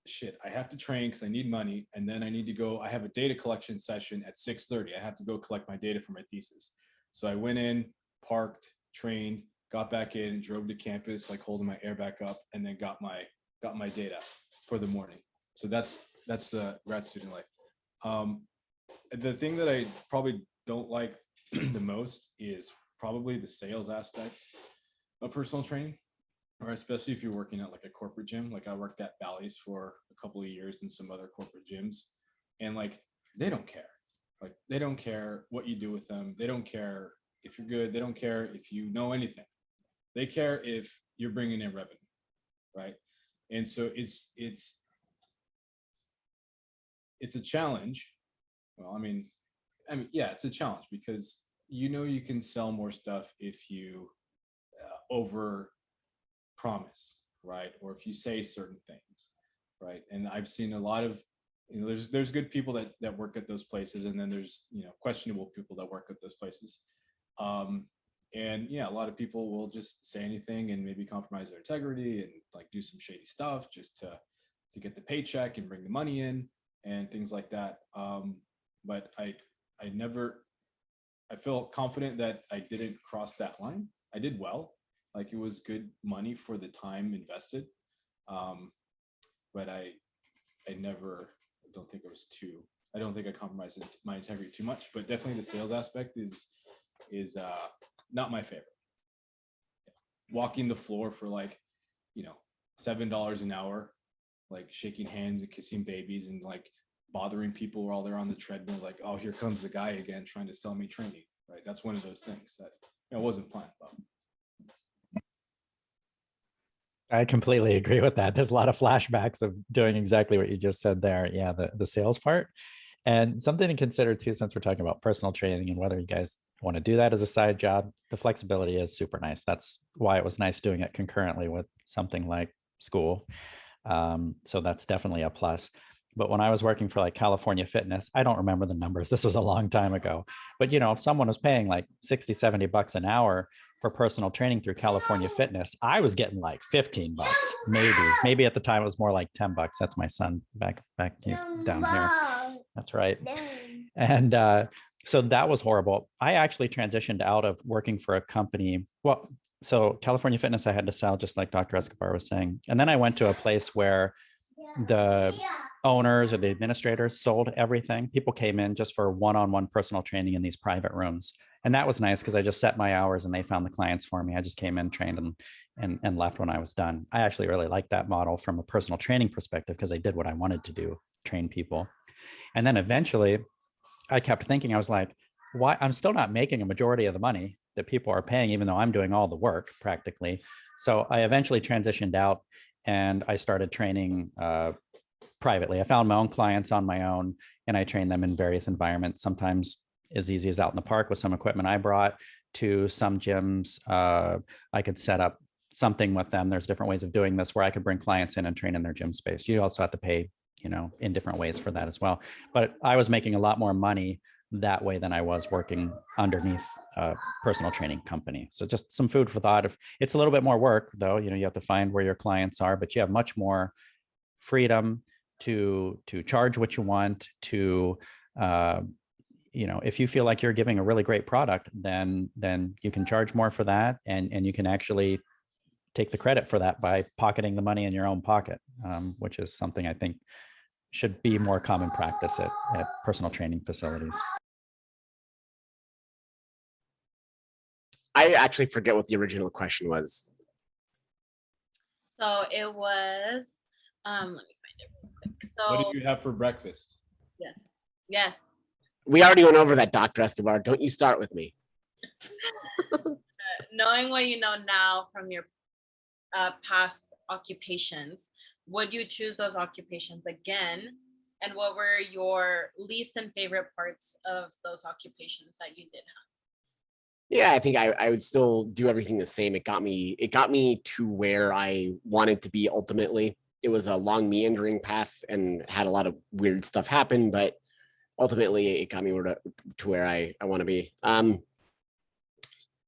shit, I have to train because I need money. And then I need to go, I have a data collection session at 6:30. I have to go collect my data for my thesis. So I went in, parked, trained, got back in, drove to campus, like holding my airbag up, and then got my data for the morning. So that's the grad student life. The thing that I probably don't like the most is probably the sales aspect of personal training, or especially if you're working at like a corporate gym. Like I worked at Bally's for a couple of years and some other corporate gyms, and like they don't care. Like they don't care what you do with them. They don't care if you're good. They don't care if you know anything. They care if you're bringing in revenue, right? And so it's a challenge. Well, I mean, yeah, it's a challenge because you can sell more stuff if you over promise, right? Or if you say certain things, right? And I've seen a lot of, there's good people that work at those places, and then there's questionable people that work at those places. And yeah, a lot of people will just say anything and maybe compromise their integrity and like do some shady stuff just to get the paycheck and bring the money in and things like that. But I feel confident that I didn't cross that line. I did well. Like it was good money for the time invested. But I don't think I compromised my integrity too much, but definitely the sales aspect is not my favorite. Walking the floor for like, $7 an hour, like shaking hands and kissing babies and like bothering people while they're on the treadmill, like, oh, here comes the guy again trying to sell me training, right? That's one of those things that wasn't planned about. I completely agree with that. There's a lot of flashbacks of doing exactly what you just said there. Yeah, the sales part. And something to consider too, since we're talking about personal training and whether you guys want to do that as a side job, the flexibility is super nice. That's why it was nice doing it concurrently with something like school. So that's definitely a plus. But when I was working for like California Fitness, I don't remember the numbers. This was a long time ago. But if someone was paying like 60, 70 bucks an hour for personal training through California Fitness, I was getting like 15 bucks, maybe at the time it was more like 10 bucks. That's my son back. He's down here. That's right. And So that was horrible. I actually transitioned out of working for a company. Well, so California Fitness, I had to sell, just like Dr. Escobar was saying. And then I went to a place where the owners or the administrators sold everything. People came in just for one-on-one personal training in these private rooms. And that was nice because I just set my hours and they found the clients for me. I just came in, trained, and left when I was done. I actually really liked that model from a personal training perspective because I did what I wanted to do, train people. And then eventually I kept thinking, I was like, why? I'm still not making a majority of the money that people are paying, even though I'm doing all the work practically. So I eventually transitioned out and I started training privately. I found my own clients on my own and I trained them in various environments, sometimes as easy as out in the park with some equipment I brought, to some gyms. I could set up something with them. There's different ways of doing this where I could bring clients in and train in their gym space. You also have to pay, in different ways for that as well. But I was making a lot more money that way than I was working underneath a personal training company. So just some food for thought. If it's a little bit more work though, you have to find where your clients are, but you have much more freedom to charge what you want, to if you feel like you're giving a really great product, then you can charge more for that, and you can actually take the credit for that by pocketing the money in your own pocket, which is something I think should be more common practice at personal training facilities. I actually forget what the original question was. So it was, let me find it real quick. So What did you have for breakfast? yes. We already went over that, Dr. Escobar. Don't you start with me. Knowing what you know now from your past occupations, would you choose those occupations again? And what were your least and favorite parts of those occupations that you did have? Yeah, I think I would still do everything the same. It got me to where I wanted to be ultimately. It was a long meandering path and had a lot of weird stuff happen, but ultimately it got me to where I want to be.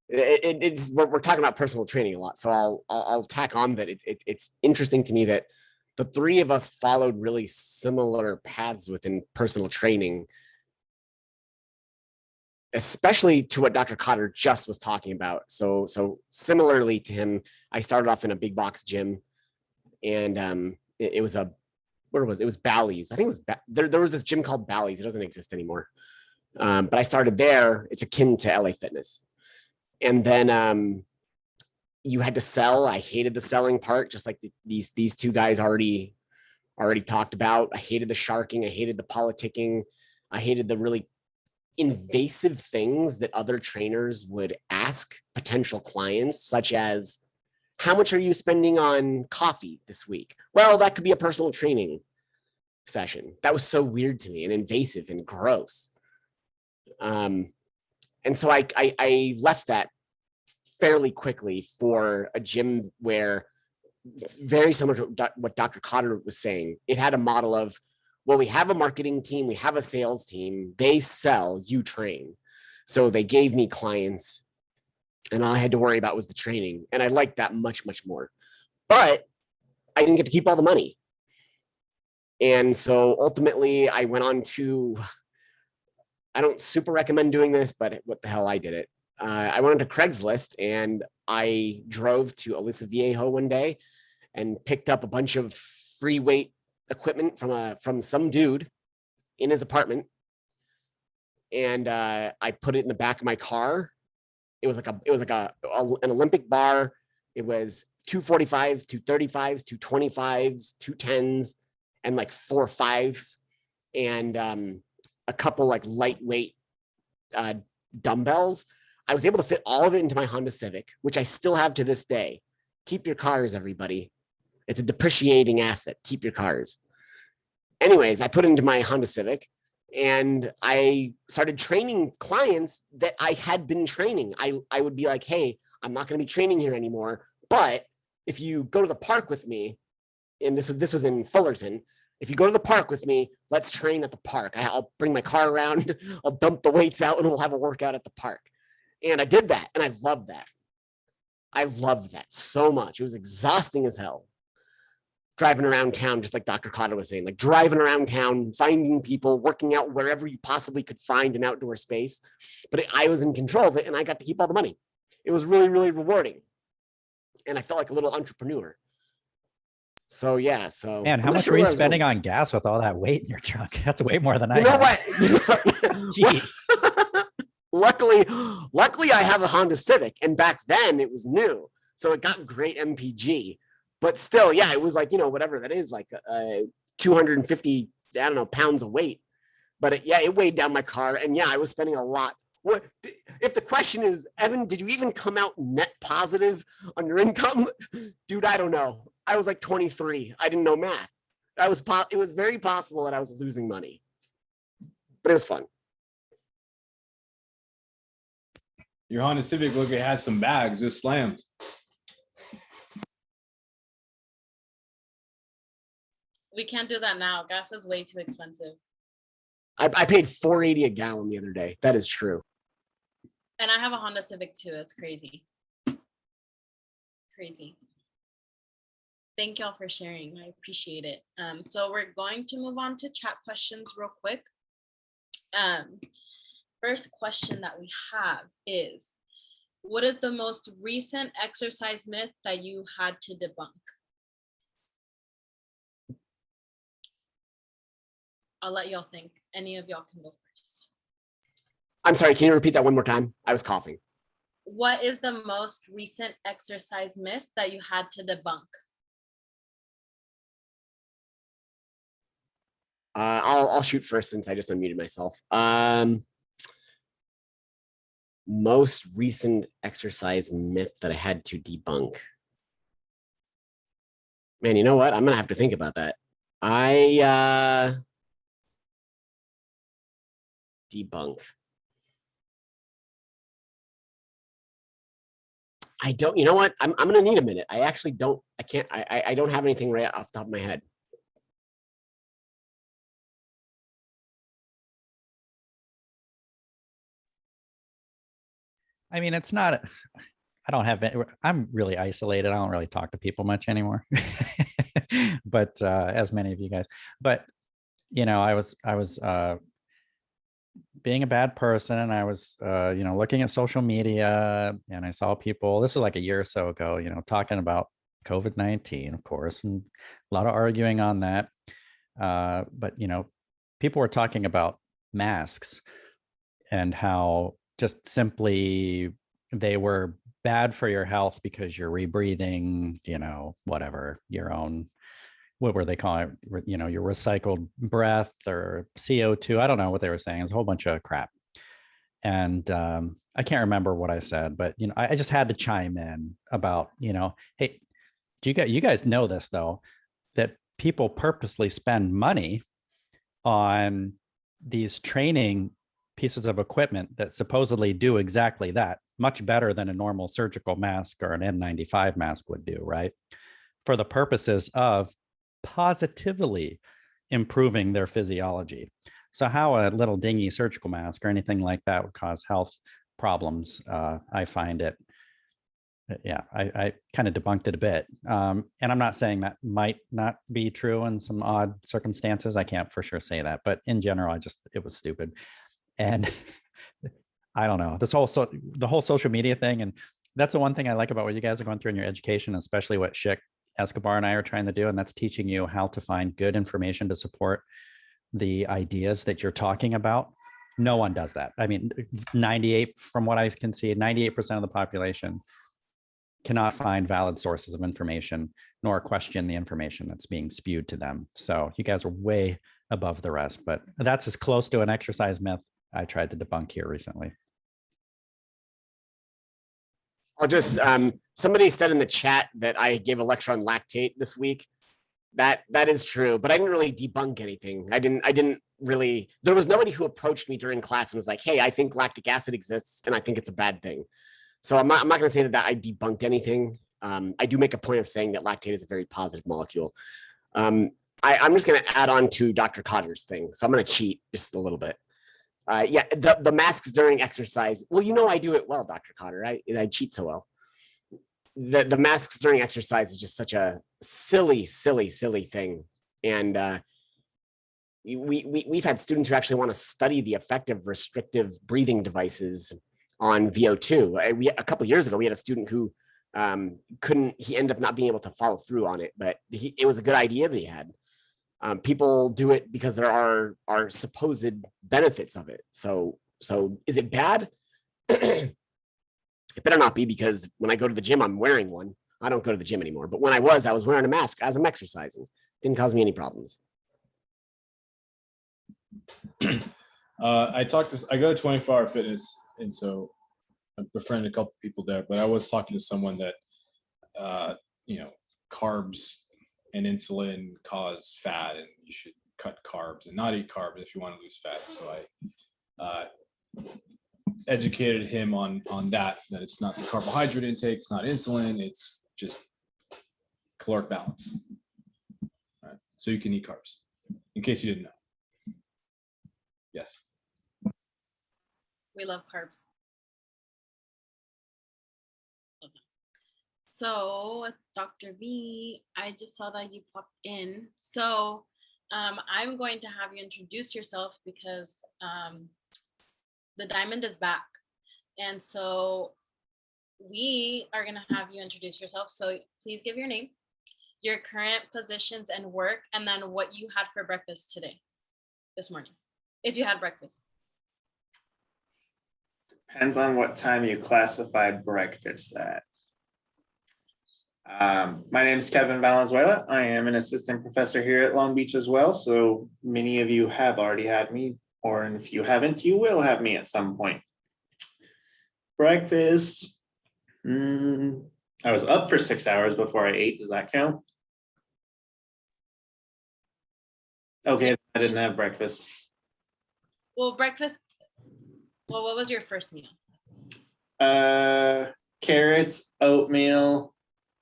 We're talking about personal training a lot, so I'll tack on that. It's interesting to me that the three of us followed really similar paths within personal training, especially to what Dr. Cotter just was talking about. So similarly to him, I started off in a big box gym, and it was where was it? It was Bally's. I think it was there was this gym called Bally's. It doesn't exist anymore. But I started there. It's akin to LA Fitness. And then you had to sell. I hated the selling part, just like these two guys already talked about. I hated the sharking. I hated the politicking. I hated the really invasive things that other trainers would ask potential clients, such as, how much are you spending on coffee this week? Well, that could be a personal training session. That was so weird to me and invasive and gross. And so I left that fairly quickly for a gym where, very similar to what Dr. Cotter was saying, it had a model of, well, we have a marketing team, we have a sales team, they sell, you train. So they gave me clients and all I had to worry about was the training. And I liked that much, much more. But I didn't get to keep all the money. And so ultimately I went on to, I don't super recommend doing this, but what the hell, I did it. I went on to Craigslist and I drove to Aliso Viejo one day and picked up a bunch of free weight equipment from some dude in his apartment. And I put it in the back of my car. It was like an Olympic bar. It was 245s, 235s, 225s, 210s, and like 4 5s, and a couple like lightweight dumbbells. I was able to fit all of it into my Honda Civic, which I still have to this day. Keep your cars, everybody. It's a depreciating asset. Keep your cars. Anyways, I put it into my Honda Civic and I started training clients that I had been training. I would be like, hey, I'm not going to be training here anymore, but if you go to the park with me, and this was in Fullerton, if you go to the park with me, let's train at the park. I'll bring my car around, I'll dump the weights out, and we'll have a workout at the park. And I did that, and I loved that. I loved that so much. It was exhausting as hell. driving around town, just like Dr. Cotter was saying, like driving around town, finding people, working out wherever you possibly could find an outdoor space. But I was in control of it and I got to keep all the money. It was really, really rewarding. And I felt like a little entrepreneur. So yeah, so Man, how much were you spending on gas with all that weight in your trunk? That's way more than I know had. Gee. Luckily, I have a Honda Civic, and back then it was new, so it got great MPG. But still, yeah, it was like, whatever that is, like 250, I don't know, pounds of weight. But it weighed down my car, and yeah, I was spending a lot. What if the question is, Evan, did you even come out net positive on your income? Dude, I don't know. I was like 23. I didn't know math. It was very possible that I was losing money, but it was fun. Your Honda Civic, look, it has some bags, just slammed. We can't do that now. Gas is way too expensive. I paid $4.80 a gallon the other day. That is true. And I have a Honda Civic too. It's crazy. Crazy. Thank y'all for sharing. I appreciate it. So we're going to move on to chat questions real quick. First question that we have is, what is the most recent exercise myth that you had to debunk? I'll let y'all think. Any of y'all can go first. I'm sorry, can you repeat that one more time? I was coughing. What is the most recent exercise myth that you had to debunk? I'll shoot first since I just unmuted myself. Most recent exercise myth that I had to debunk. Man, you know what? I'm gonna have to think about that. Debunk. I don't, you know what? I'm gonna need a minute. I actually don't, I don't have anything right off the top of my head. I mean, it's not, I don't have, I'm really isolated. I don't really talk to people much anymore, but as many of you guys, but I was being a bad person, and I was, looking at social media, and I saw people, this was like a year or so ago, talking about COVID-19, of course, and a lot of arguing on that. But, people were talking about masks and how just simply they were bad for your health because you're rebreathing, whatever, your own, what were they calling it? Your recycled breath or CO2. I don't know what they were saying. It's a whole bunch of crap. And I can't remember what I said, but, I just had to chime in about, hey, you guys know this though, that people purposely spend money on these training pieces of equipment that supposedly do exactly that, much better than a normal surgical mask or an N95 mask would do, right? For the purposes of positively improving their physiology. So how a little dingy surgical mask or anything like that would cause health problems, I find it, I kind of debunked it a bit. And I'm not saying that might not be true in some odd circumstances. I can't for sure say that, but in general, it was stupid. And I don't know, the whole social media thing. And that's the one thing I like about what you guys are going through in your education, especially what Schick, Escobar, and I are trying to do. And that's teaching you how to find good information to support the ideas that you're talking about. No one does that. I mean, 98, from what I can see, 98% of the population cannot find valid sources of information, nor question the information that's being spewed to them. So you guys are way above the rest, but that's as close to an exercise myth I tried to debunk here recently. I'll just, somebody said in the chat that I gave a lecture on lactate this week. That is true, but I didn't really debunk anything. I didn't really, there was nobody who approached me during class and was like, hey, I think lactic acid exists and I think it's a bad thing. So I'm not gonna say that I debunked anything. I do make a point of saying that lactate is a very positive molecule. I'm just gonna add on to Dr. Cotter's thing. So I'm gonna cheat just a little bit. Yeah, the masks during exercise. Well, I do it well, Dr. Cotter. I cheat so well. the masks during exercise is just such a silly thing. And we've had students who actually want to study the effect of restrictive breathing devices on VO2. A couple of years ago, we had a student who he ended up not being able to follow through on it, but it was a good idea that he had. People do it because there are supposed benefits of it. So is it bad? It better not be, because when I go to the gym, I'm wearing one. I don't go to the gym anymore. But when I was wearing a mask as I'm exercising. Didn't cause me any problems. I go to 24-hour fitness, and so I've befriended a couple people there, but I was talking to someone that, carbs and insulin cause fat, and you should cut carbs and not eat carbs if you want to lose fat. So I educated him on that it's not the carbohydrate intake, it's not insulin, it's just caloric balance. Right? So you can eat carbs, in case you didn't know. Yes. We love carbs. So, Dr. V, I just saw that you popped in. So, I'm going to have you introduce yourself, because the diamond is back. And so we are going to have you introduce yourself. So please give your name, your current positions and work, and then what you had for breakfast this morning, if you had breakfast. Depends on what time you classify breakfast at. My name is Kevin Valenzuela. I am an assistant professor here at Long Beach as well. So many of you have already had me, or if you haven't, you will have me at some point. Breakfast. I was up for 6 hours before I ate. Does that count? Okay, I didn't have breakfast. Well, what was your first meal? Carrots, oatmeal,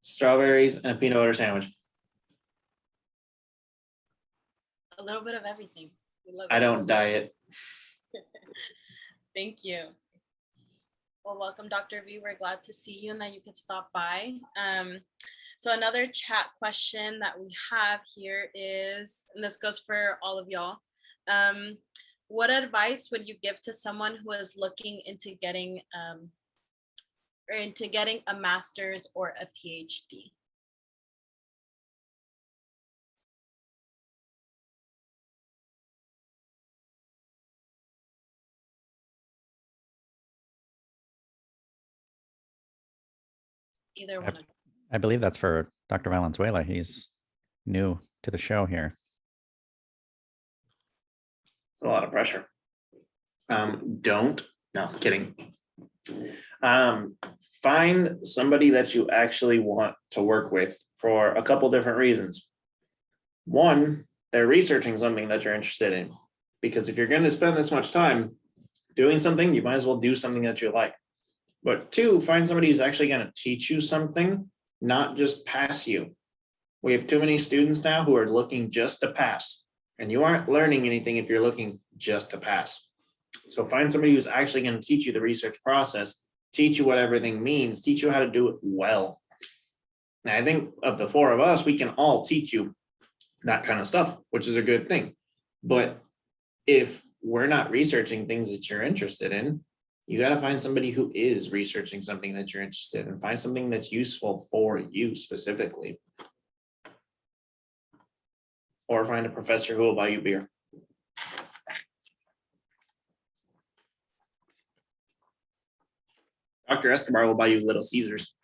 strawberries, and a peanut butter sandwich. A little bit of everything. I don't diet. Thank you. Well, welcome, Dr. V. We're glad to see you and that you could stop by. So another chat question that we have here is, and this goes for all of y'all, what advice would you give to someone who is looking into getting a master's or a PhD? Either one. I believe that's for Dr. Valenzuela. He's new to the show here. It's a lot of pressure. No, I'm kidding. Find somebody that you actually want to work with for a couple different reasons. One, they're researching something that you're interested in, because if you're going to spend this much time doing something, you might as well do something that you like. But two, find somebody who's actually going to teach you something, not just pass you. We have too many students now who are looking just to pass, and you aren't learning anything if you're looking just to pass. So find somebody who's actually going to teach you the research process, teach you what everything means, teach you how to do it well. Now, I think of the four of us, we can all teach you that kind of stuff, which is a good thing. But if we're not researching things that you're interested in, you got to find somebody who is researching something that you're interested in. Find something that's useful for you specifically. Or find a professor who will buy you beer. Dr. Escobar will buy you Little Caesars.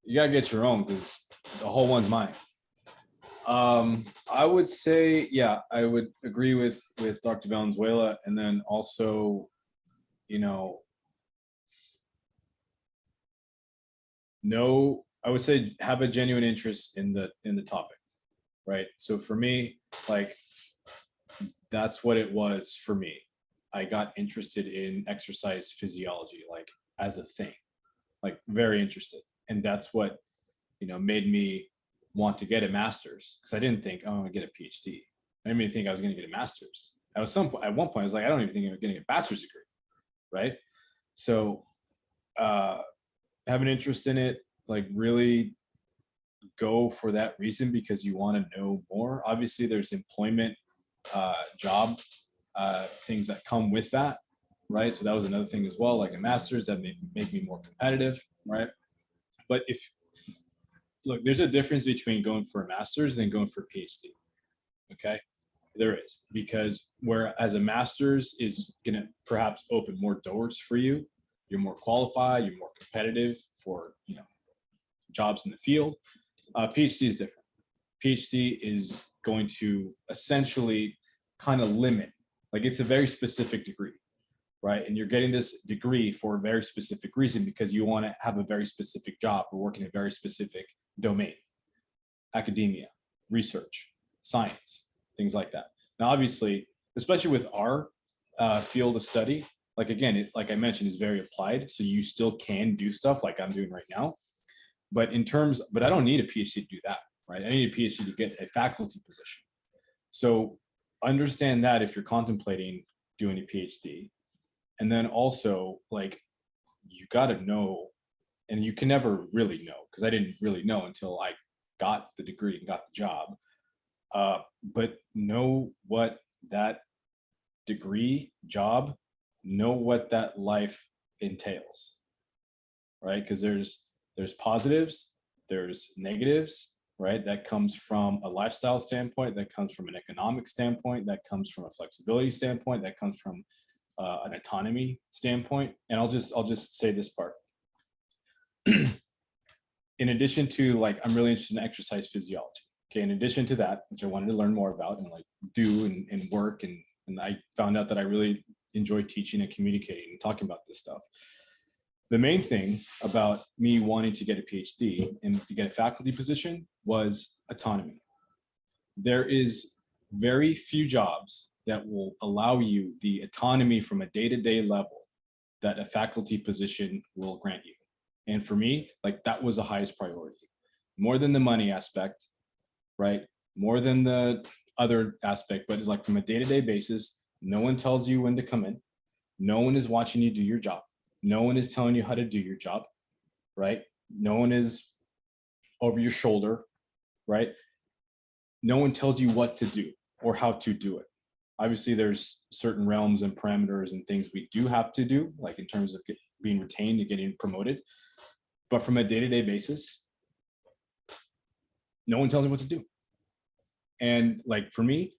You gotta get your own, because the whole one's mine. I would say, yeah, I would agree with Dr. Valenzuela, and then also, I would say have a genuine interest in the topic, right? So for me, like, that's what it was for me. I got interested in exercise physiology, like, as a thing, like, very interested. And that's what, made me want to get a master's, because I didn't think, oh, I'm gonna get a PhD. I didn't even think I was gonna get a master's. At one point, I was like, I don't even think I'm getting a bachelor's degree, right? So have an interest in it, like really go for that reason because you want to know more. Obviously, there's employment, job things that come with that, right? So that was another thing as well, like a master's that may make me more competitive, right? But if look, there's a difference between going for a master's and then going for a PhD. Okay, there is, because whereas a master's is going to perhaps open more doors for you, you're more qualified, you're more competitive for jobs in the field. PhD is different. PhD is going to essentially kind of limit, like it's a very specific degree, right? And you're getting this degree for a very specific reason because you want to have a very specific job or work in a very specific domain, academia, research, science, things like that. Now, obviously, especially with our field of study, like again, like I mentioned, is very applied. So you still can do stuff like I'm doing right now. But I don't need a PhD to do that, right? I need a PhD to get a faculty position. So understand that if you're contemplating doing a PhD. And then also, like, you got to know, and you can never really know, because I didn't really know until I got the degree and got the job. But know what that degree, job, know what that life entails, right? Because there's positives, there's negatives, right? That comes from a lifestyle standpoint, that comes from an economic standpoint, that comes from a flexibility standpoint, that comes from an autonomy standpoint. And I'll just say this part. In addition to, like, I'm really interested in exercise physiology. Okay, in addition to that, which I wanted to learn more about and like do and work, and I found out that I really enjoy teaching and communicating and talking about this stuff. The main thing about me wanting to get a PhD and to get a faculty position was autonomy. There is very few jobs that will allow you the autonomy from a day-to-day level that a faculty position will grant you. And for me, like, that was the highest priority, more than the money aspect, right? More than the other aspect, but it's like from a day-to-day basis, no one tells you when to come in. No one is watching you do your job. No one is telling you how to do your job, right? No one is over your shoulder, right? No one tells you what to do or how to do it. Obviously, there's certain realms and parameters and things we do have to do, like in terms of being retained and getting promoted. But from a day-to-day basis, no one tells you what to do. And like, for me,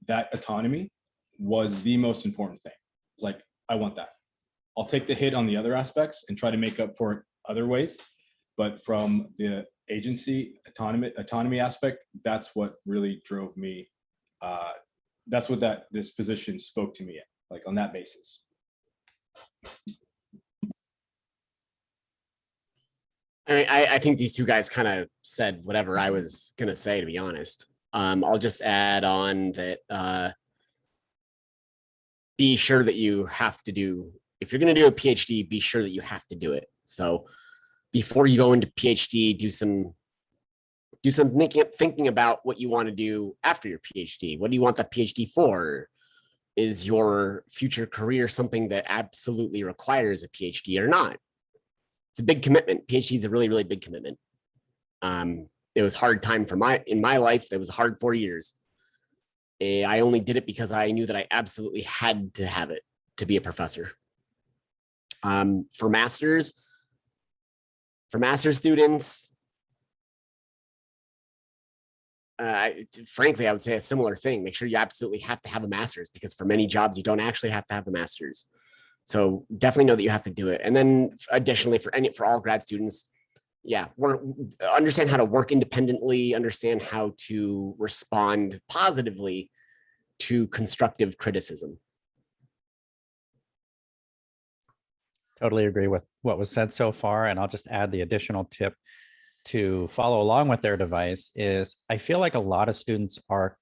that autonomy was the most important thing. It's like, I want that. I'll take the hit on the other aspects and try to make up for it other ways. But from the agency autonomy aspect, that's what really drove me. That's what this position spoke to me at, like, on that basis. I mean, I think these two guys kind of said whatever I was going to say, to be honest. I'll just add on that be sure that you have to do, if you're going to do a PhD, be sure that you have to do it. So before you go into PhD, do some thinking about what you want to do after your PhD. What do you want that PhD for? Is your future career something that absolutely requires a PhD or not? It's a big commitment. PhD is a really, really big commitment. It was a hard time in my life. It was a hard 4 years. I only did it because I knew that I absolutely had to have it to be a professor. For master's students, frankly, I would say a similar thing. Make sure you absolutely have to have a master's, because for many jobs, you don't actually have to have a master's. So definitely know that you have to do it. And then additionally, for all grad students, yeah, understand how to work independently, understand how to respond positively to constructive criticism. Totally agree with what was said so far. And I'll just add the additional tip to follow along with their advice is, I feel like a lot of students are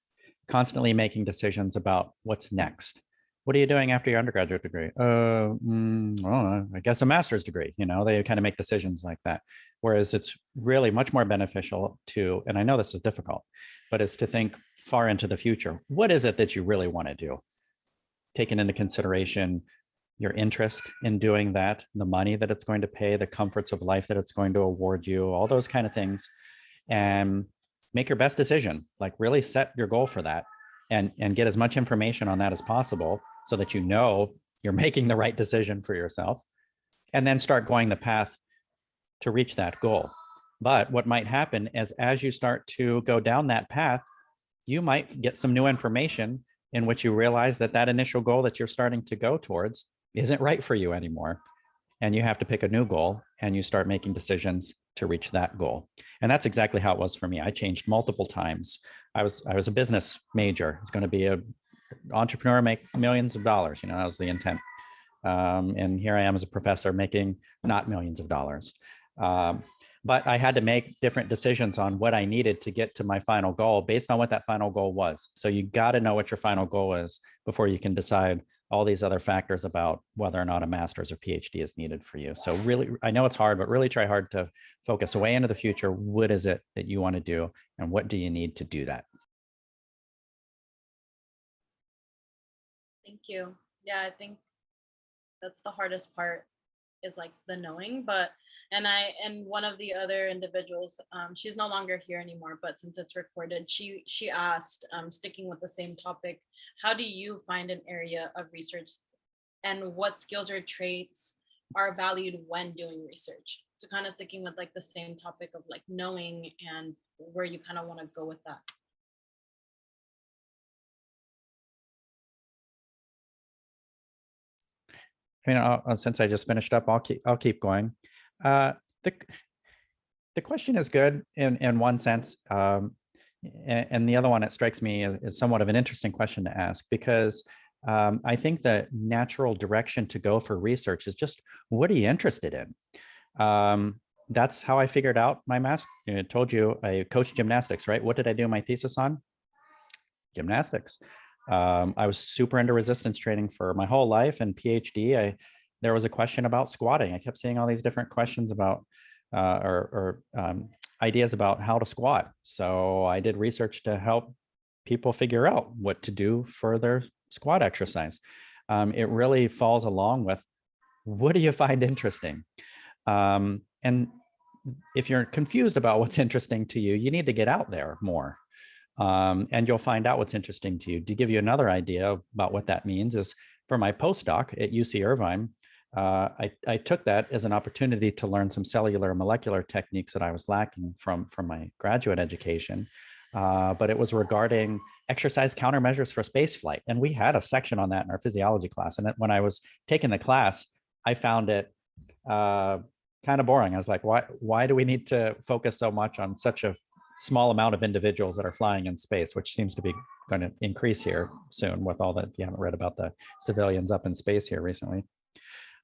constantly making decisions about what's next. What are you doing after your undergraduate degree? I guess a master's degree. They kind of make decisions like that. Whereas it's really much more beneficial to, and I know this is difficult, but it's to think far into the future. What is it that you really want to do? Taking into consideration your interest in doing that, the money that it's going to pay, the comforts of life that it's going to award you, all those kind of things, and make your best decision. Like really set your goal for that and get as much information on that as possible so that you know you're making the right decision for yourself, and then start going the path to reach that goal. But what might happen is as you start to go down that path, you might get some new information in which you realize that that initial goal that you're starting to go towards isn't right for you anymore. And you have to pick a new goal, and you start making decisions to reach that goal. And that's exactly how it was for me. I changed multiple times. I was a business major. It's going to be an entrepreneur, make millions of dollars. That was the intent. And here I am as a professor making not millions of dollars. But I had to make different decisions on what I needed to get to my final goal based on what that final goal was. So you got to know what your final goal is before you can decide all these other factors about whether or not a master's or PhD is needed for you. So really, I know it's hard, but really try hard to focus way into the future. What is it that you want to do, and what do you need to do that? Thank you. Yeah, I think that's the hardest part, is like the knowing. And one of the other individuals, she's no longer here anymore, but since it's recorded, she asked, sticking with the same topic, how do you find an area of research, and what skills or traits are valued when doing research? So kind of sticking with like the same topic of like knowing and where you kind of want to go with that. Since I just finished up, I'll keep going. The question is good in one sense, and the other one, it strikes me is somewhat of an interesting question to ask, because I think the natural direction to go for research is just, what are you interested in? That's how I figured out my master. I told you I coached gymnastics, right? What did I do my thesis on? Gymnastics. I was super into resistance training for my whole life, and PhD, there was a question about squatting. I kept seeing all these different questions about ideas about how to squat. So I did research to help people figure out what to do for their squat exercise. It really falls along with, what do you find interesting? And if you're confused about what's interesting to you, you need to get out there more. And you'll find out what's interesting to you. To give you another idea about what that means is, for my postdoc at UC Irvine, I took that as an opportunity to learn some cellular and molecular techniques that I was lacking from my graduate education. But it was regarding exercise countermeasures for space flight. And we had a section on that in our physiology class. And when I was taking the class, I found it kind of boring. I was like, why do we need to focus so much on such a small amount of individuals that are flying in space, which seems to be going to increase here soon with all that. If you haven't read about the civilians up in space here recently.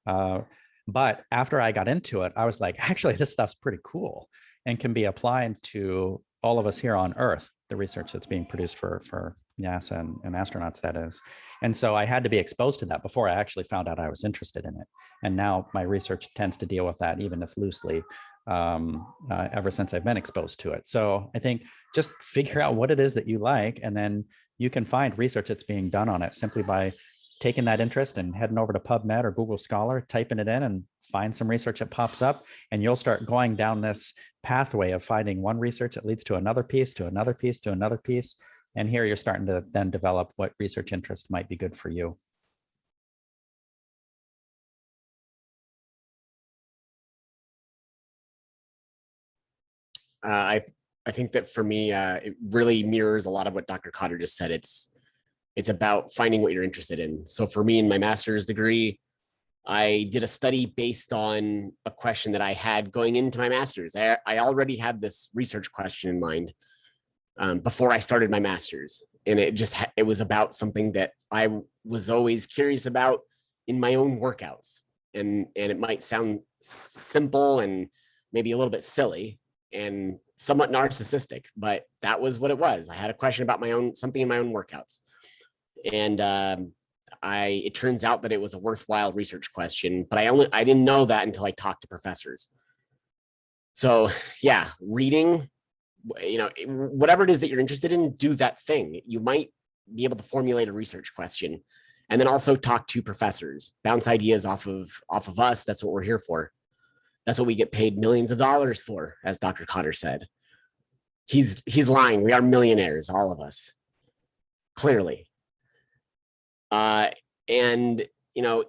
But after I got into it, I was like, actually, this stuff's pretty cool and can be applied to all of us here on Earth, the research that's being produced for NASA and astronauts, that is. And so I had to be exposed to that before I actually found out I was interested in it. And now my research tends to deal with that, even if loosely, ever since I've been exposed to it. So I think just figure out what it is that you like, and then you can find research that's being done on it simply by taking that interest and heading over to PubMed or Google Scholar, typing it in, and find some research that pops up, and you'll start going down this pathway of finding one research that leads to another piece, to another piece, to another piece. And here you're starting to then develop what research interest might be good for you. I think that for me, it really mirrors a lot of what Dr. Cotter just said. It's about finding what you're interested in. So for me, in my master's degree, I did a study based on a question that I had going into my master's. I already had this research question in mind before I started my master's. And it was about something that I was always curious about in my own workouts. And it might sound simple and maybe a little bit silly and somewhat narcissistic, but that was what it was. I had a question about something in my own workouts. And it turns out that it was a worthwhile research question, but I didn't know that until I talked to professors. So yeah, reading, whatever it is that you're interested in, do that thing. You might be able to formulate a research question, And then also talk to professors, bounce ideas off of us. That's what we're here for. That's what we get paid millions of dollars for, as Dr. Cotter said. He's lying. We are millionaires, all of us, clearly. And you know,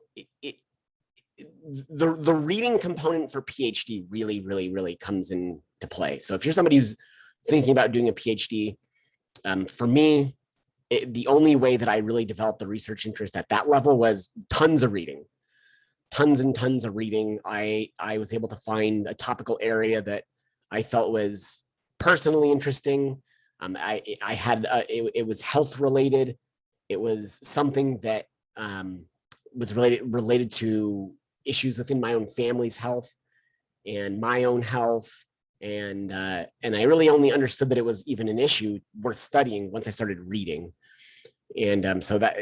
the reading component for PhD really comes into play. So if you're somebody who's thinking about doing a PhD, for me, the only way that I really developed the research interest at that level was tons of reading, tons and tons of reading. I was able to find a topical area that I felt was personally interesting. I had it was health related. It was something that was related to issues within my own family's health and my own health. And I really only understood that it was even an issue worth studying once I started reading. And so that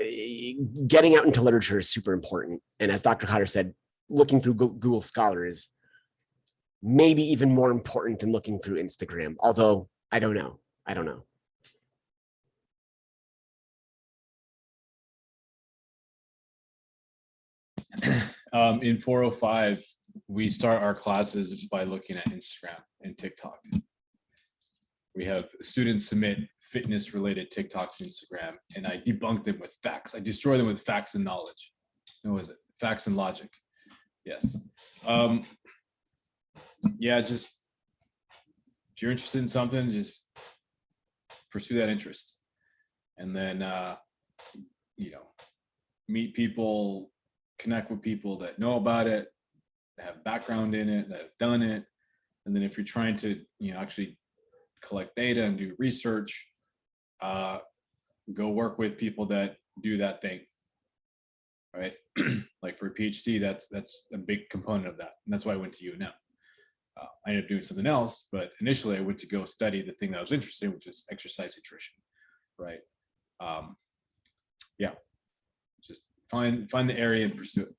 getting out into literature is super important. And as Dr. Cotter said, looking through Google Scholar is maybe even more important than looking through Instagram. Although I don't know. In 405, we start our classes by looking at Instagram and TikTok. We have students submit fitness related TikToks and Instagram, and I debunk them with facts. I destroy them with facts and knowledge. What is it? Facts and logic. Yes. Yeah, just if you're interested in something, just pursue that interest. And then, meet people, connect with people that know about it, that have background in it, that have done it. And then if you're trying to, actually collect data and do research, go work with people that do that thing, right? Like for a PhD, that's a big component of that. And that's why I went to UNM. I ended up doing something else, but initially I went to go study the thing that I was interested in, which is exercise nutrition, right? Yeah, just find the area and pursue it.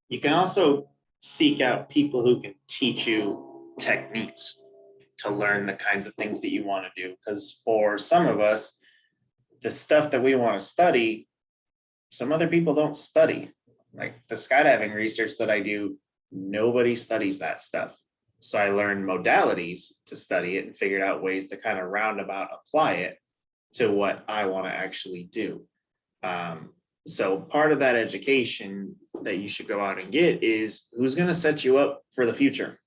You can also seek out people who can teach you techniques to learn the kinds of things that you want to do. Because for some of us, the stuff that we want to study, some other people don't study. Like the skydiving research that I do, nobody studies that stuff. So I learned modalities to study it and figured out ways to kind of roundabout apply it to what I want to actually do. So part of that education that you should go out and get is who's going to set you up for the future.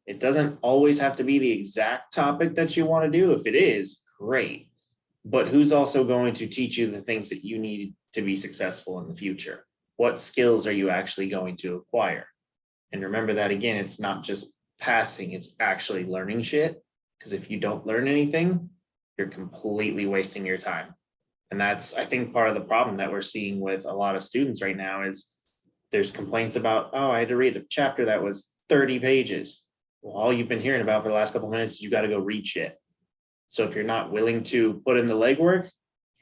It doesn't always have to be the exact topic that you want to do. If it is, great. But who's also going to teach you the things that you need to be successful in the future? What skills are you actually going to acquire? And remember that again, it's not just passing, it's actually learning shit. Because if you don't learn anything, you're completely wasting your time. And that's, I think, part of the problem that we're seeing with a lot of students right now is there's complaints about, oh, I had to read a chapter that was 30 pages. Well, all you've been hearing about for the last couple of minutes is you got to go read shit. So if you're not willing to put in the legwork,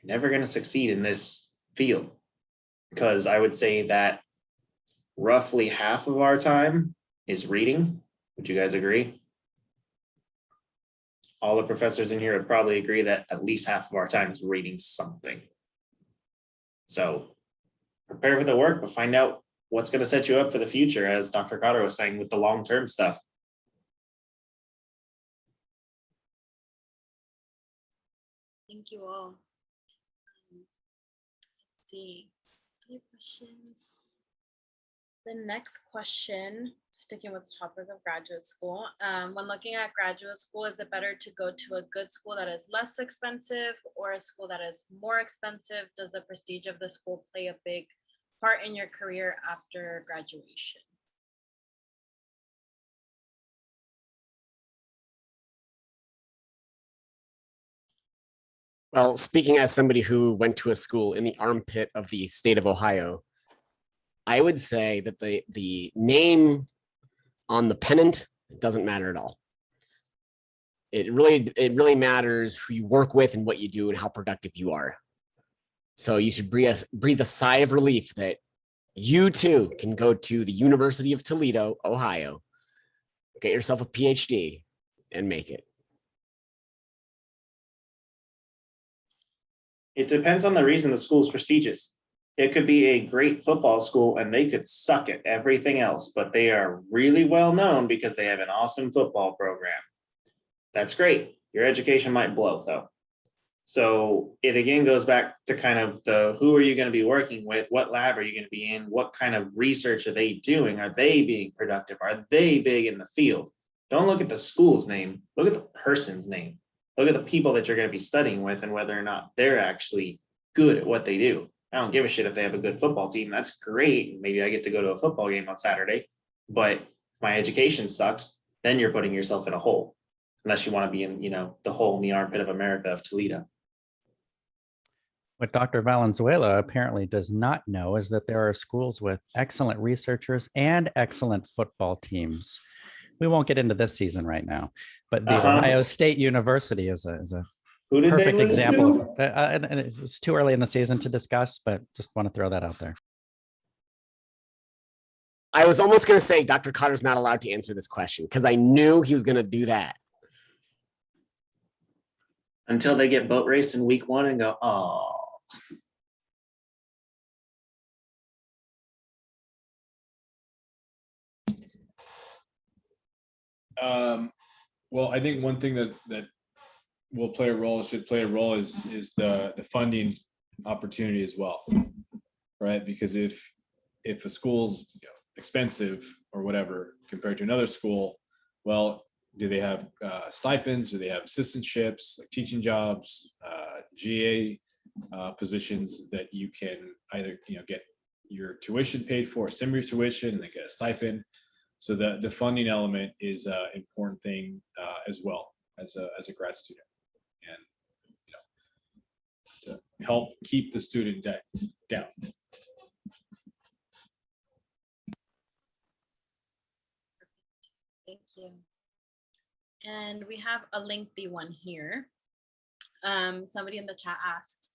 you're never going to succeed in this field. Because I would say that roughly half of our time is reading. Would you guys agree? All the professors in here would probably agree that at least half of our time is reading something. So prepare for the work, but find out what's going to set you up for the future, as Dr. Cotter was saying, with the long-term stuff. Thank you all. Let's see. Any questions? The next question, sticking with the topic of graduate school, when looking at graduate school, is it better to go to a good school that is less expensive or a school that is more expensive? Does the prestige of the school play a big part in your career after graduation? Well, speaking as somebody who went to a school in the armpit of the state of Ohio, I would say that the name on the pennant doesn't matter at all. It really matters who you work with and what you do and how productive you are. So you should breathe a sigh of relief that you too can go to the University of Toledo, Ohio, get yourself a PhD and make it. It depends on the reason the school's prestigious. It could be a great football school and they could suck at everything else, but they are really well known because they have an awesome football program. That's great. Your education might blow though. So it again goes back to kind of the who are you going to be working with? What lab are you going to be in? What kind of research are they doing? Are they being productive? Are they big in the field? Don't look at the school's name. Look at the person's name. Look at the people that you're going to be studying with and whether or not they're actually good at what they do. I don't give a shit if they have a good football team. That's great. Maybe I get to go to a football game on Saturday, but if my education sucks, then you're putting yourself in a hole. Unless you want to be in, the hole in the armpit of America of Toledo. What Dr. Valenzuela apparently does not know is that there are schools with excellent researchers and excellent football teams. We won't get into this season right now, but the Ohio State University is a Who did perfect they lose example. to? And it's too early in the season to discuss, but just want to throw that out there. I was almost going to say Dr. Cotter's not allowed to answer this question because I knew he was going to do that. Until they get boat race in week 1 and go, oh. Well, I think one thing that will play a role, should play a role, is the funding opportunity as well, right? Because if a school's expensive or whatever compared to another school, well, do they have stipends? Do they have assistantships, like teaching jobs, GA positions that you can either get your tuition paid for, some of your tuition, and then get a stipend. So the funding element is an important thing as well as a grad student, and to help keep the student debt down. Thank you. And we have a lengthy one here. Somebody in the chat asks,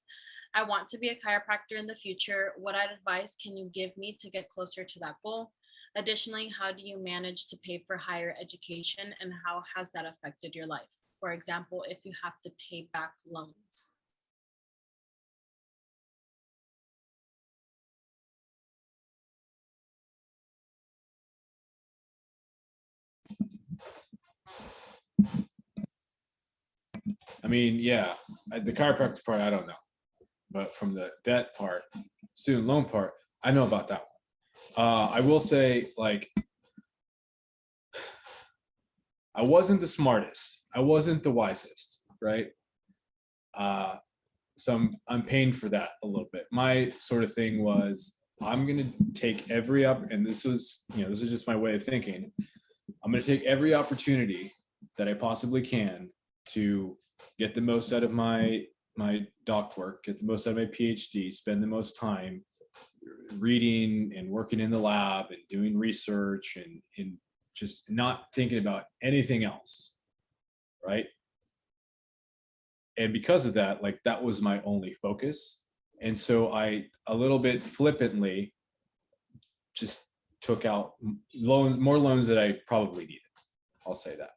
I want to be a chiropractor in the future. What advice can you give me to get closer to that goal? Additionally, how do you manage to pay for higher education and how has that affected your life? For example, if you have to pay back loans. I mean, yeah, the chiropractic part, I don't know. But from the debt part, student loan part, I know about that one. I will say, like, I wasn't the smartest. I wasn't the wisest, right? So I'm paying for that a little bit. My sort of thing was, I'm going to take every and this was just my way of thinking. I'm going to take every opportunity that I possibly can to get the most out of my doc work, get the most out of my PhD, spend the most time reading and working in the lab and doing research and just not thinking about anything else, right? And because of that, like, that was my only focus. And so I, a little bit flippantly, just took out more loans that I probably needed. I'll say that.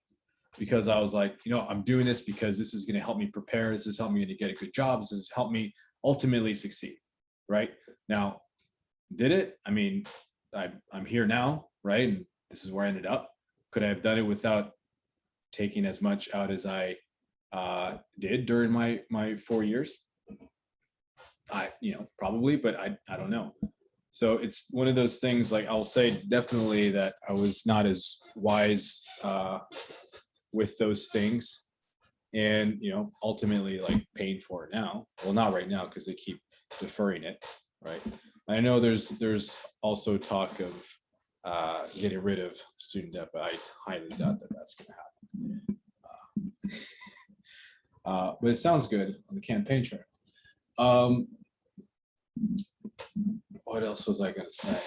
Because I was like, I'm doing this because this is going to help me prepare. This is helping me to get a good job. This has helped me ultimately succeed. Right now, did it? I mean, I'm here now, right? And this is where I ended up. Could I have done it without taking as much out as I did during my 4 years? Probably, but I don't know. So it's one of those things, like, I'll say definitely that I was not as wise with those things, and ultimately, like, paying for it now. Well, not right now because they keep deferring it, right? I know there's also talk of getting rid of student debt, but I highly doubt that that's going to happen. But it sounds good on the campaign trail. What else was I going to say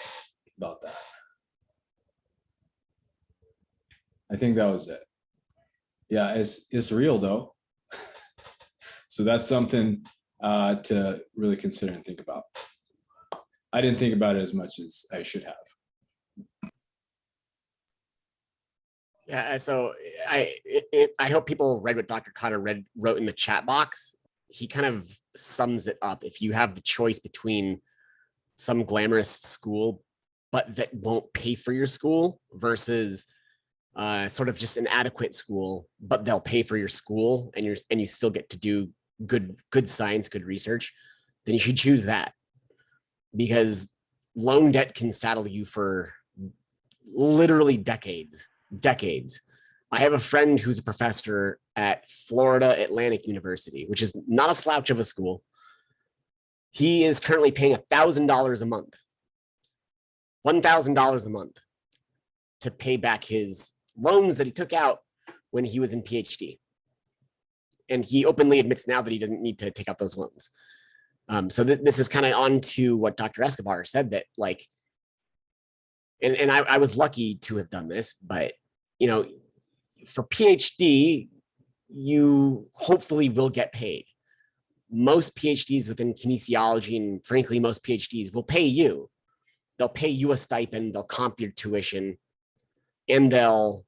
about that? I think that was it. Yeah, it's real though. So that's something to really consider and think about. I didn't think about it as much as I should have. Yeah, so I hope people read what Dr. Cotter wrote in the chat box. he kind of sums it up. If you have the choice between some glamorous school, but that won't pay for your school versus sort of just an adequate school, but they'll pay for your school and you still get to do good science, good research, then you should choose that, because loan debt can saddle you for literally decades. I have a friend who's a professor at Florida Atlantic University, which is not a slouch of a school. He is currently paying $1,000 a month, $1,000 a month to pay back his loans that he took out when he was in PhD. And he openly admits now that he didn't need to take out those loans. So this is kind of on to what Dr. Escobar said, that like, and I was lucky to have done this, but you know, for PhD, you hopefully will get paid. Most PhDs within kinesiology, and frankly, most PhDs will pay you. They'll pay you a stipend, they'll comp your tuition, and they'll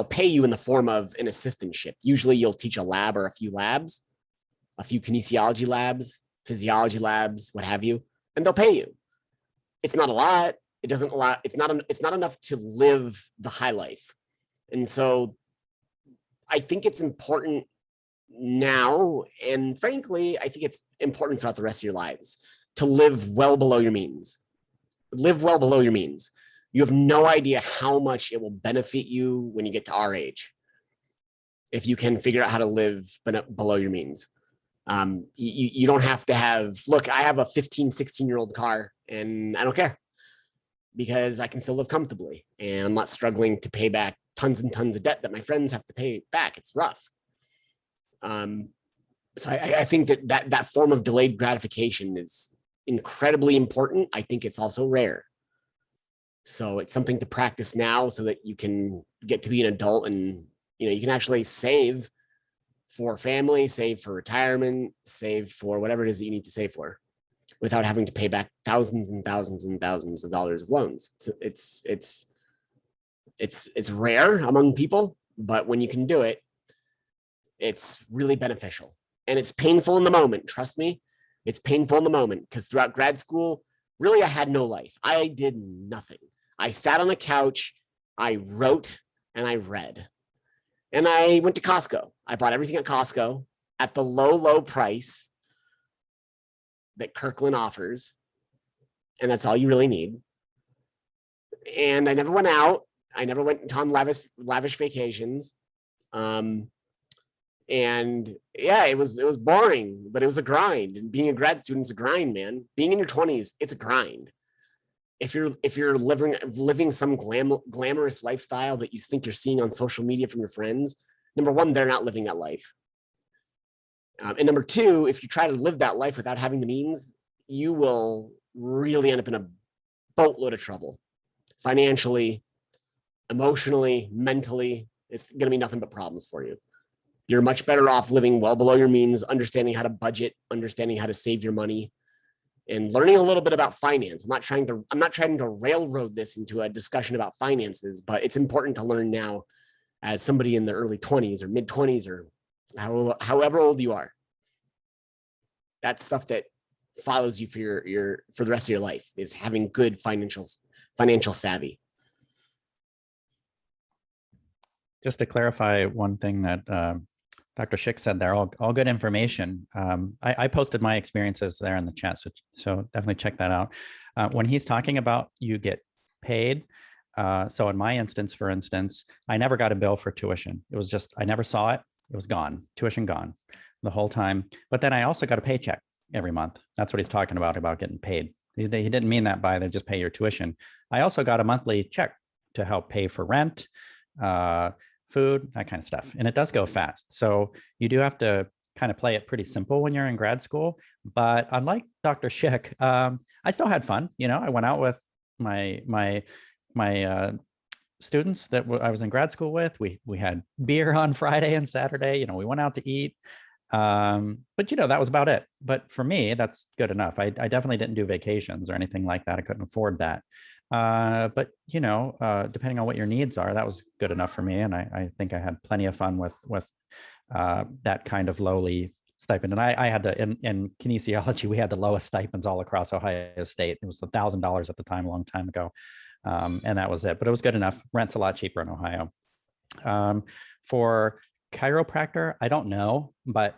pay you in the form of an assistantship. Usually you'll teach a lab or a few labs, a few kinesiology labs, physiology labs, what have you, and they'll pay you. It's not a lot. It's not enough to live the high life. And so I think it's important now, and frankly, I think it's important throughout the rest of your lives to live well below your means. Live well below your means. You have no idea how much it will benefit you when you get to our age, if you can figure out how to live below your means. You don't have to have, look, I have a 15, 16-year-old car and I don't care, because I can still live comfortably and I'm not struggling to pay back tons and tons of debt that my friends have to pay back. It's rough. So I think that form of delayed gratification is incredibly important. I think it's also rare. So it's something to practice now so that you can get to be an adult and, you know, you can actually save for family, save for retirement, save for whatever it is that you need to save for without having to pay back thousands and thousands and thousands of dollars of loans. So it's rare among people, but when you can do it, it's really beneficial. And it's painful in the moment. Trust me, it's painful in the moment, because throughout grad school, really, I had no life. I did nothing. I sat on a couch, I wrote, and I read. And I went to Costco. I bought everything at Costco at the low price that Kirkland offers. And that's all you really need. And I never went out. I never went on lavish vacations. And yeah, it was boring, but it was a grind. And being a grad student is a grind, man. Being in your 20s, it's a grind. If you're living some glamorous lifestyle that you think you're seeing on social media from your friends, number one, they're not living that life. And number two, if you try to live that life without having the means, you will really end up in a boatload of trouble. Financially, emotionally, mentally, it's going to be nothing but problems for you. You're much better off living well below your means, understanding how to budget, understanding how to save your money, and learning a little bit about finance. I'm not trying to railroad this into a discussion about finances, but it's important to learn now as somebody in the early 20s or mid 20s or however old you are. That's stuff that follows you for the rest of your life, is having good financial savvy. Just to clarify one thing that Dr. Schick said there, all good information. I posted my experiences there in the chat, so definitely check that out. When he's talking about you get paid, so in my instance, for instance, I never got a bill for tuition. It was just, I never saw it. It was gone, tuition gone the whole time. But then I also got a paycheck every month. That's what he's talking about getting paid. He didn't mean that by they just pay your tuition. I also got a monthly check to help pay for rent, food, that kind of stuff. And it does go fast. So you do have to kind of play it pretty simple when you're in grad school. But unlike Dr. Schick, I still had fun. You know, I went out with my students that I was in grad school with. We had beer on Friday and Saturday. You know, we went out to eat. But you know, that was about it. But for me, that's good enough. I definitely didn't do vacations or anything like that. I couldn't afford that. But you know, depending on what your needs are, that was good enough for me. And I think I had plenty of fun with that kind of lowly stipend. And I had to, in kinesiology, we had the lowest stipends all across Ohio State. It was $1,000 at the time, a long time ago. And that was it, but it was good enough. Rent's a lot cheaper in Ohio. For chiropractor, I don't know, but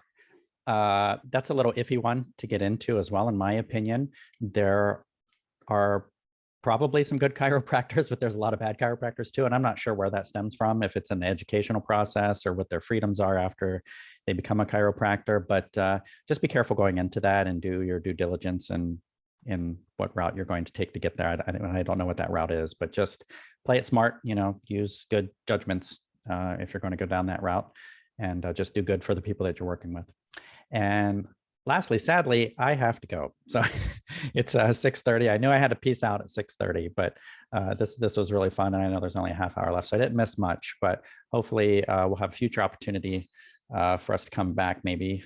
that's a little iffy one to get into as well, in my opinion. There are probably some good chiropractors, but there's a lot of bad chiropractors too. And I'm not sure where that stems from, if it's an educational process or what their freedoms are after they become a chiropractor. But just be careful going into that and do your due diligence and in what route you're going to take to get there. I don't know what that route is, but just play it smart, use good judgments if you're going to go down that route, and just do good for the people that you're working with. And lastly, sadly, I have to go. So it's 6:30. I knew I had to peace out at 6:30, but this was really fun. And I know there's only a half hour left, so I didn't miss much, but hopefully we'll have a future opportunity for us to come back, maybe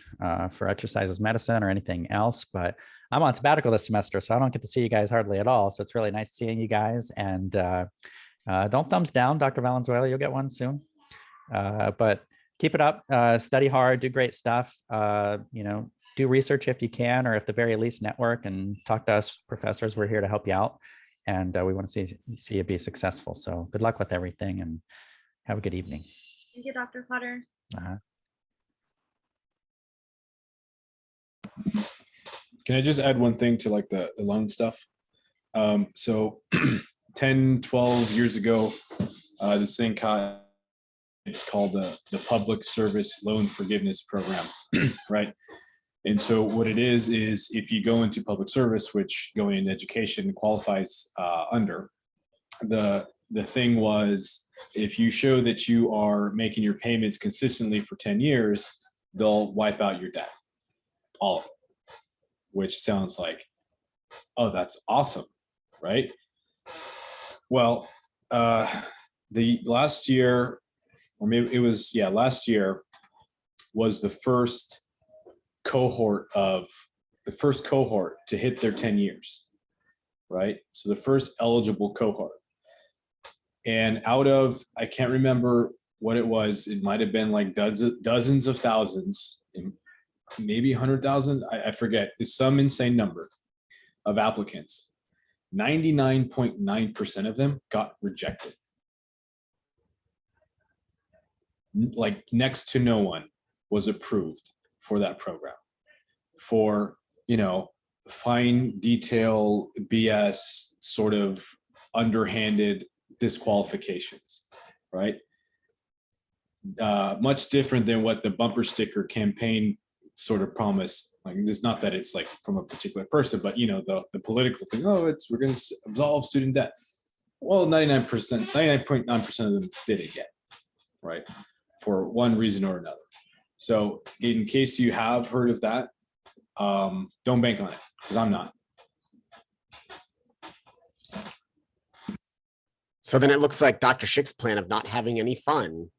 for exercises medicine or anything else. But I'm on sabbatical this semester, so I don't get to see you guys hardly at all. So it's really nice seeing you guys. And don't thumbs down, Dr. Valenzuela, you'll get one soon. But keep it up, study hard, do great stuff, do research if you can, or at the very least network and talk to us professors. We're here to help you out. And we want to see you be successful. So good luck with everything and have a good evening. Thank you, Dr. Cotter. Can I just add one thing to like the loan stuff? So 10, 12 years ago, this thing called the Public Service Loan Forgiveness Program, right? And so what it is if you go into public service, which going into education qualifies under, the thing was, if you show that you are making your payments consistently for 10 years, they'll wipe out your debt, all of it, which sounds like, oh, that's awesome, right? Well, the last year, or maybe it was, last year was the first cohort to hit their 10 years, right? So the first eligible cohort. And out of, I can't remember what it was, it might have been like dozens of thousands, maybe 100,000, I forget, it's some insane number of applicants. 99.9% of them got rejected. Like next to no one was approved for that program, for, fine detail BS sort of underhanded disqualifications, right? Much different than what the bumper sticker campaign sort of promised. Like, it's not that it's like from a particular person, but the political thing, we're going to absolve student debt. Well, 99.9% of them didn't get, right? For one reason or another. So in case you have heard of that, don't bank on it, because I'm not. So then it looks like Dr. Schick's plan of not having any fun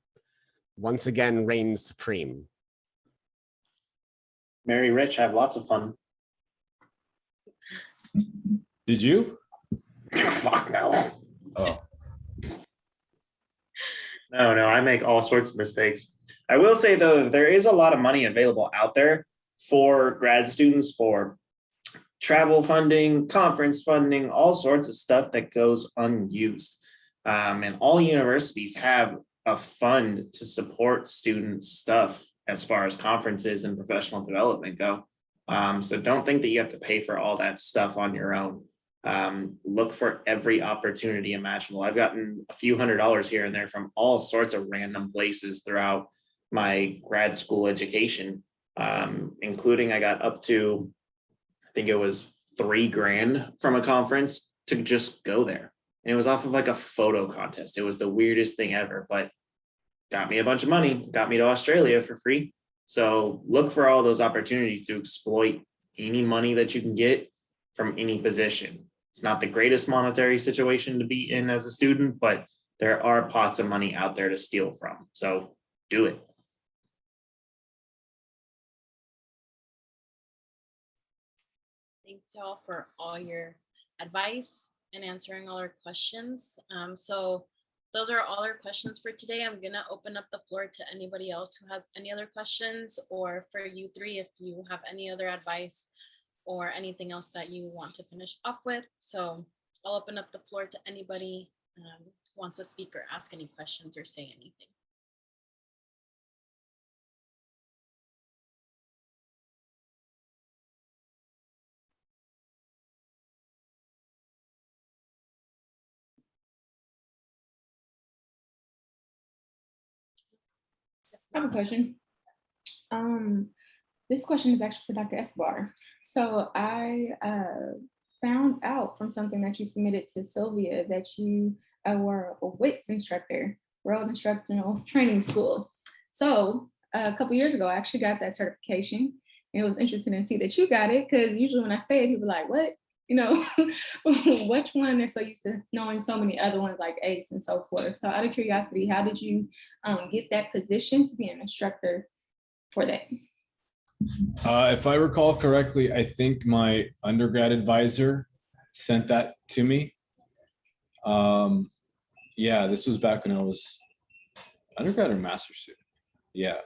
once again reigns supreme. Marry rich, have lots of fun. Did you? Fuck no. Oh. No, I make all sorts of mistakes. I will say, though, there is a lot of money available out there for grad students for travel funding, conference funding, all sorts of stuff that goes unused. And all universities have a fund to support student stuff as far as conferences and professional development go. So don't think that you have to pay for all that stuff on your own. Look for every opportunity imaginable. I've gotten a few $100s here and there from all sorts of random places throughout my grad school education, including I got up to, I think it was $3,000 from a conference to just go there. And it was off of like a photo contest. It was the weirdest thing ever, but got me a bunch of money, got me to Australia for free. So look for all those opportunities to exploit any money that you can get from any position. It's not the greatest monetary situation to be in as a student, but there are pots of money out there to steal from. So do it. Thanks y'all for all your advice and answering all our questions. So those are all our questions for today. I'm gonna open up the floor to anybody else who has any other questions, or for you three, if you have any other advice or anything else that you want to finish off with. So I'll open up the floor to anybody who wants to speak or ask any questions or say anything. I have a question. This question is actually for Dr. Escobar. So I found out from something that you submitted to Sylvia that you were a WITS instructor, World Instructional Training School. So a couple years ago, I actually got that certification. And it was interesting to see that you got it, because usually when I say it, people are like, what? You know, which one? They're so used to knowing so many other ones like ACE and so forth. So out of curiosity, how did you get that position to be an instructor for that? If I recall correctly, I think my undergrad advisor sent that to me. Yeah, this was back when I was undergrad or master's student. Yeah,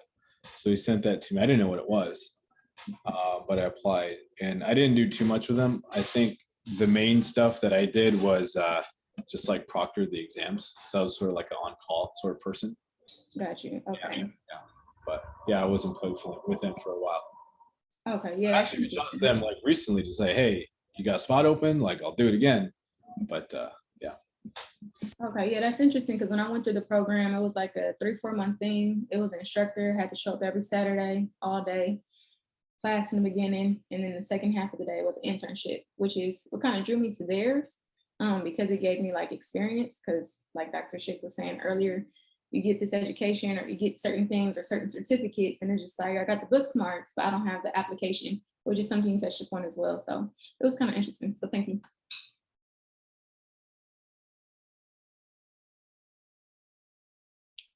so he sent that to me. I didn't know what it was, but I applied, and I didn't do too much with them. I think the main stuff that I did was just like proctor the exams. So I was sort of like an on-call sort of person. Got you. Okay. Yeah. But yeah, I was employed with them for a while. Okay. Yeah. I actually reached out to them like recently to say, hey, you got a spot open? Like, I'll do it again. But yeah. Okay. Yeah, that's interesting, because when I went through the program, it was like a 3-4 month thing. It was an instructor, had to show up every Saturday, all day, class in the beginning, and then the second half of the day was internship, which is what kind of drew me to theirs, because it gave me like experience. Because like Dr. Schick was saying earlier, you get this education or you get certain things or certain certificates, and it's just like, I got the book smarts, but I don't have the application, which is something you touched upon as well. So it was kind of interesting. So thank you.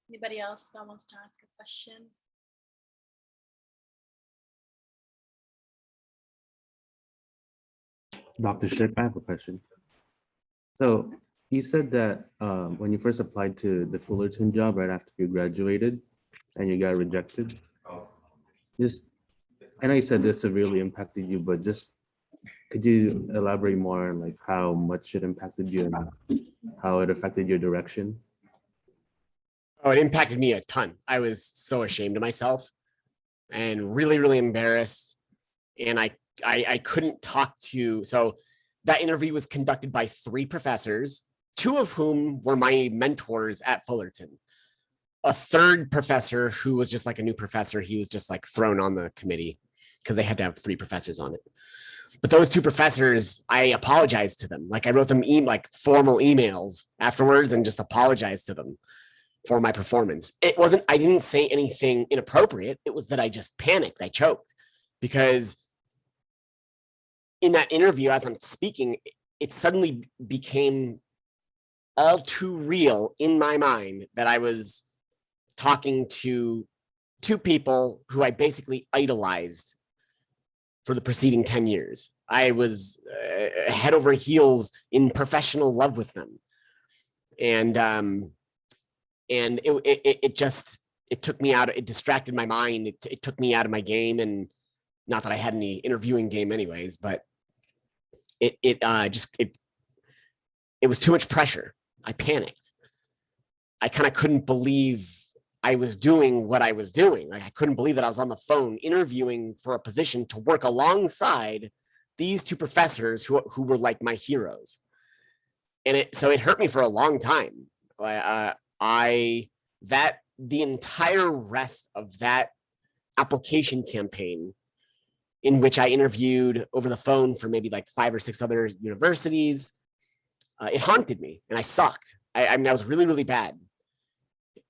Anybody else that wants to ask a question? Dr. Schick, I have a question. So you said that when you first applied to the Fullerton job right after you graduated and you got rejected, I know you said this severely impacted you, but just could you elaborate more on like how much it impacted you and how it affected your direction? Oh, it impacted me a ton. I was so ashamed of myself and really, really embarrassed. And I couldn't talk to, so that interview was conducted by 3 professors, 2 of whom were my mentors at Fullerton. A third professor who was just like a new professor, he was just like thrown on the committee because they had to have 3 professors on it. But those 2 professors, I apologized to them. Like I wrote them like formal emails afterwards and just apologized to them for my performance. It wasn't, I didn't say anything inappropriate. It was that I just panicked. I choked because in that interview, as I'm speaking, it suddenly became all too real in my mind that I was talking to 2 people who I basically idolized for the preceding 10 years. I was head over heels in professional love with them. And it took me out, it distracted my mind. It took me out of my game, and not that I had any interviewing game anyways, but it was too much pressure. I panicked. I kind of couldn't believe I was doing what I was doing. Like I couldn't believe that I was on the phone interviewing for a position to work alongside these 2 professors who were like my heroes. And so it hurt me for a long time. The entire rest of that application campaign, in which I interviewed over the phone for maybe like 5 or 6 other universities, it haunted me and I sucked. I mean, I was really, really bad.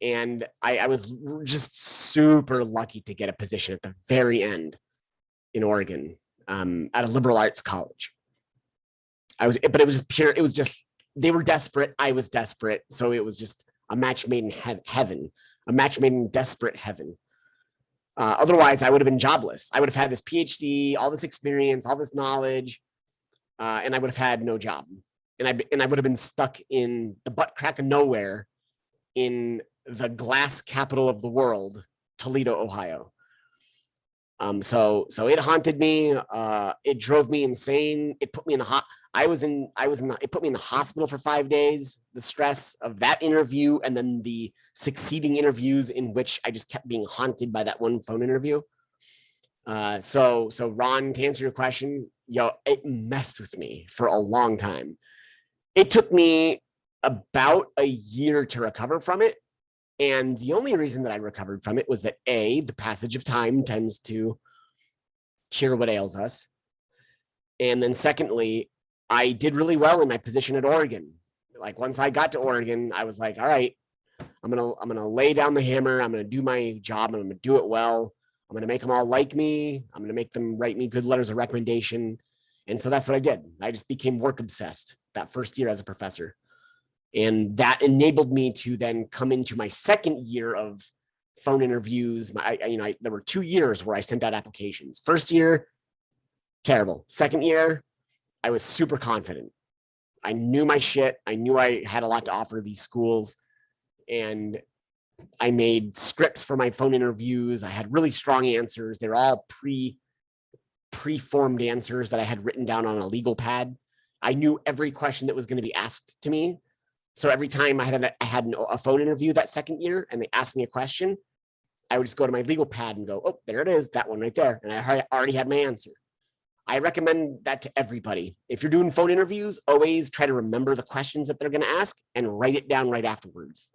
And I was just super lucky to get a position at the very end in Oregon at a liberal arts college. But it was pure, it was just, they were desperate. I was desperate. So it was just a match made in heaven, a match made in desperate heaven. Otherwise, I would have been jobless. I would have had this PhD, all this experience, all this knowledge, and I would have had no job. And I would have been stuck in the butt crack of nowhere in the glass capital of the world, Toledo, Ohio. So it haunted me. It drove me insane. It put me in the it put me in the hospital for 5 days. The stress of that interview and then the succeeding interviews in which I just kept being haunted by that one phone interview. So Ron, to answer your question, it messed with me for a long time. It took me about a year to recover from it. And the only reason that I recovered from it was that the passage of time tends to cure what ails us. And then secondly, I did really well in my position at Oregon. Like once I got to Oregon, I was like, all right, I'm gonna lay down the hammer. I'm gonna do my job. And I'm gonna do it well. I'm gonna make them all like me. I'm gonna make them write me good letters of recommendation. And so that's what I did. I just became work obsessed that first year as a professor. And that enabled me to then come into my second year of phone interviews. There were 2 years where I sent out applications. First year, terrible. Second year, I was super confident. I knew my shit. I knew I had a lot to offer these schools. And I made scripts for my phone interviews. I had really strong answers. They're all pre-formed answers that I had written down on a legal pad. I knew every question that was going to be asked to me. So every time I had a phone interview that second year and they asked me a question, I would just go to my legal pad and go, oh, there it is, that one right there. And I already had my answer. I recommend that to everybody. If you're doing phone interviews, always try to remember the questions that they're going to ask and write it down right afterwards.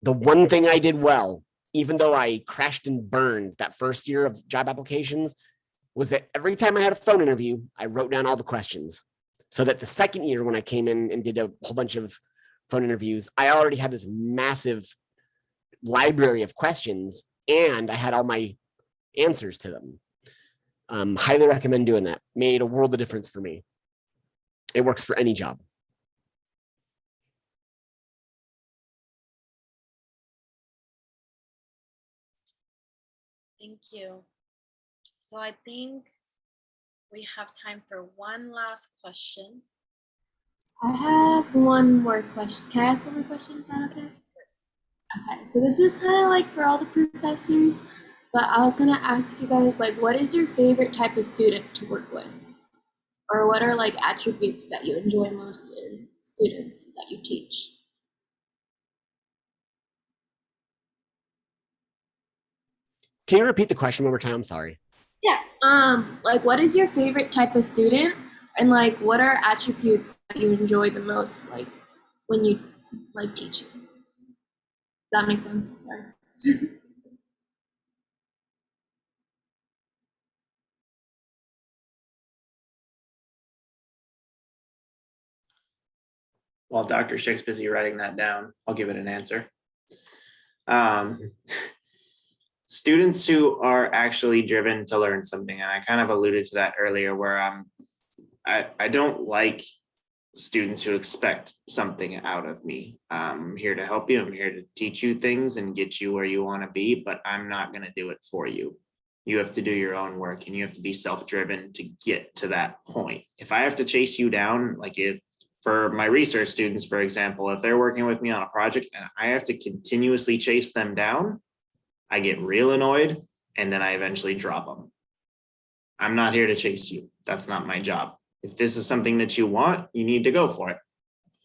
The one thing I did well, even though I crashed and burned that first year of job applications, was that every time I had a phone interview, I wrote down all the questions. So that the second year when I came in and did a whole bunch of phone interviews, I already had this massive library of questions and I had all my answers to them. Highly recommend doing that. Made a world of difference for me. It works for any job. Thank you. So I think we have time for one last question. I have one more question. Can I ask one more question? Is that okay? Okay, so this is kind of like for all the professors, but I was gonna ask you guys, like, what is your favorite type of student to work with? Or what are like attributes that you enjoy most in students that you teach? Can you repeat the question one more time? I'm sorry. Yeah. Like, what is your favorite type of student, and like, what are attributes that you enjoy the most, like, when you like teaching? Does that make sense? Sorry. While Dr. Schick's busy writing that down, I'll give it an answer. Students who are actually driven to learn something, and I kind of alluded to that earlier, where I don't like students who expect something out of me. I'm here to help you. I'm here to teach you things and get you where you want to be, but I'm not going to do it for you. You have to do your own work and you have to be self-driven to get to that point. If I have to chase you down, like for my research students, for example, if they're working with me on a project and I have to continuously chase them down, I get real annoyed and then I eventually drop them. I'm not here to chase you. That's not my job. If this is something that you want, you need to go for it.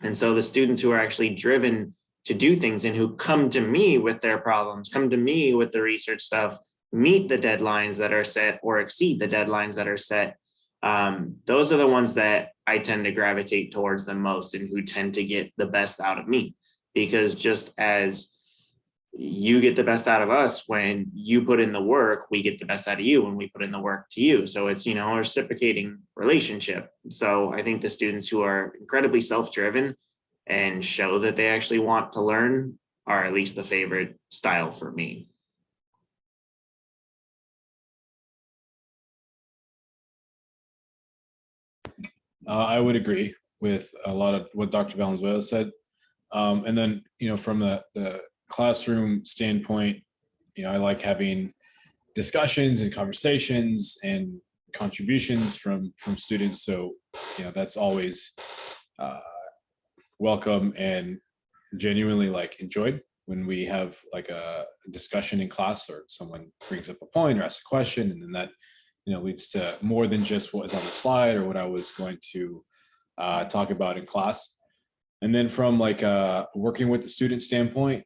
And so the students who are actually driven to do things and who come to me with their problems, come to me with the research stuff, meet the deadlines that are set or exceed the deadlines that are set, those are the ones that I tend to gravitate towards the most and who tend to get the best out of me. Because just as you get the best out of us when you put in the work, we get the best out of you when we put in the work to you. So it's, a reciprocating relationship. So I think the students who are incredibly self-driven and show that they actually want to learn are at least the favorite style for me. I would agree with a lot of what Dr. Valenzuela said. And then, from the classroom standpoint, I like having discussions and conversations and contributions from students. So, that's always welcome. And genuinely like enjoyed when we have like a discussion in class, or someone brings up a point or asks a question, and then that, you know, leads to more than just what was on the slide or what I was going to talk about in class. And then from like working with the student standpoint,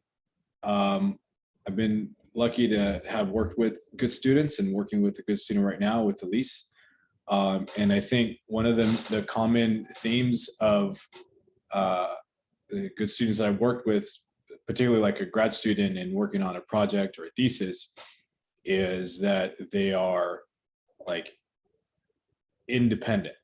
I've been lucky to have worked with good students and working with a good student right now with Elise. And I think one of the common themes of the good students that I've worked with, particularly like a grad student and working on a project or a thesis, is that they are like independent.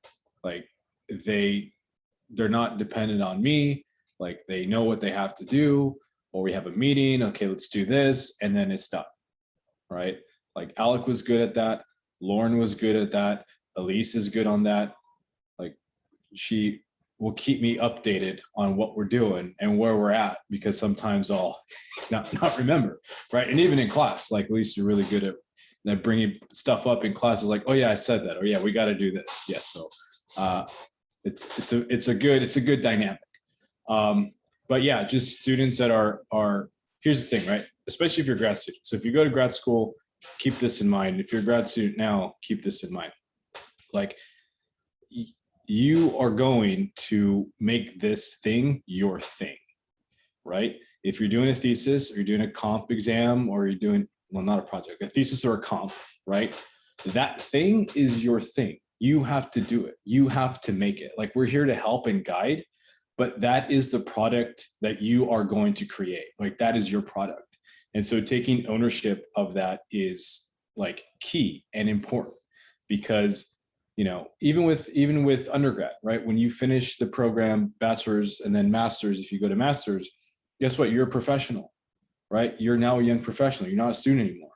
Like they're not dependent on me. Like they know what they have to do, or we have a meeting, okay, let's do this, and then it's done, right? Like Alec was good at that. Lauren was good at that. Elise is good on that. Like she will keep me updated on what we're doing and where we're at, because sometimes I'll not remember, right? And even in class, like Elise, you're really good at bringing stuff up in classes, like, oh yeah, I said that, or yeah, we got to do this. Yes, so it's a good dynamic. But yeah, just students that are here's the thing, right? Especially if you're a grad student. So if you go to grad school, keep this in mind. If you're a grad student now, keep this in mind. Like you are going to make this thing your thing, right? If you're doing a thesis or you're doing a comp exam, or you're doing, well, not a project, a thesis or a comp, right? That thing is your thing. You have to do it. You have to make it. Like we're here to help and guide, but that is the product that you are going to create. Like that is your product. And so taking ownership of that is like key and important, because you know, even with undergrad, right? When you finish the program, bachelor's and then master's, if you go to master's, guess what? You're a professional, right? You're now a young professional. You're not a student anymore.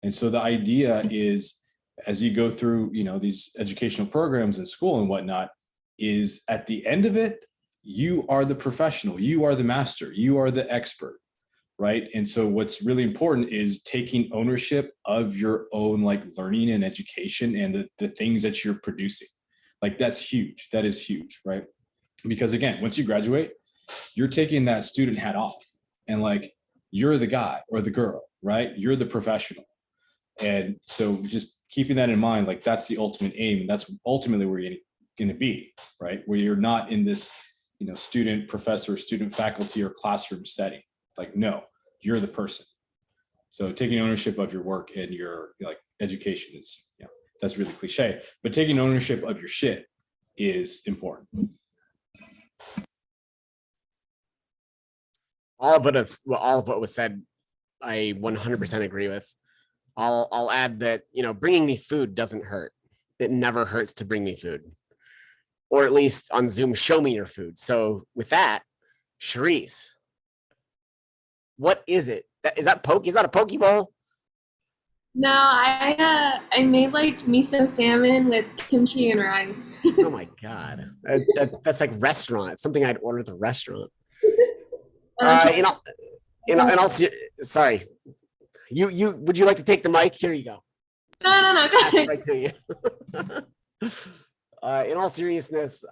And so the idea is, as you go through, you know, these educational programs in school and whatnot, is at the end of it, you are the professional, you are the master, you are the expert, right? And so what's really important is taking ownership of your own like learning and education and the things that you're producing. Like that's huge. That is huge, right? Because again, once you graduate, you're taking that student hat off and like you're the guy or the girl, right? You're the professional. And so just keeping that in mind, like that's the ultimate aim. And that's ultimately where you're going to be, right? Where you're not in this, you know, student, professor, student, faculty, or classroom setting. Like, no, you're the person. So taking ownership of your work and your like education is, you know, that's really cliche, but taking ownership of your shit is important. All of what was said, I 100% agree with. I'll add that, you know, bringing me food doesn't hurt. It never hurts to bring me food, or at least on Zoom, show me your food. So with that, Charisse, what is it? Is that a poke bowl? No, I made like miso salmon with kimchi and rice. Oh my God. That's like restaurant. It's something I'd order at the restaurant. Sorry. You would you like to take the mic? Here you go. No. Pass it right to you. In all seriousness,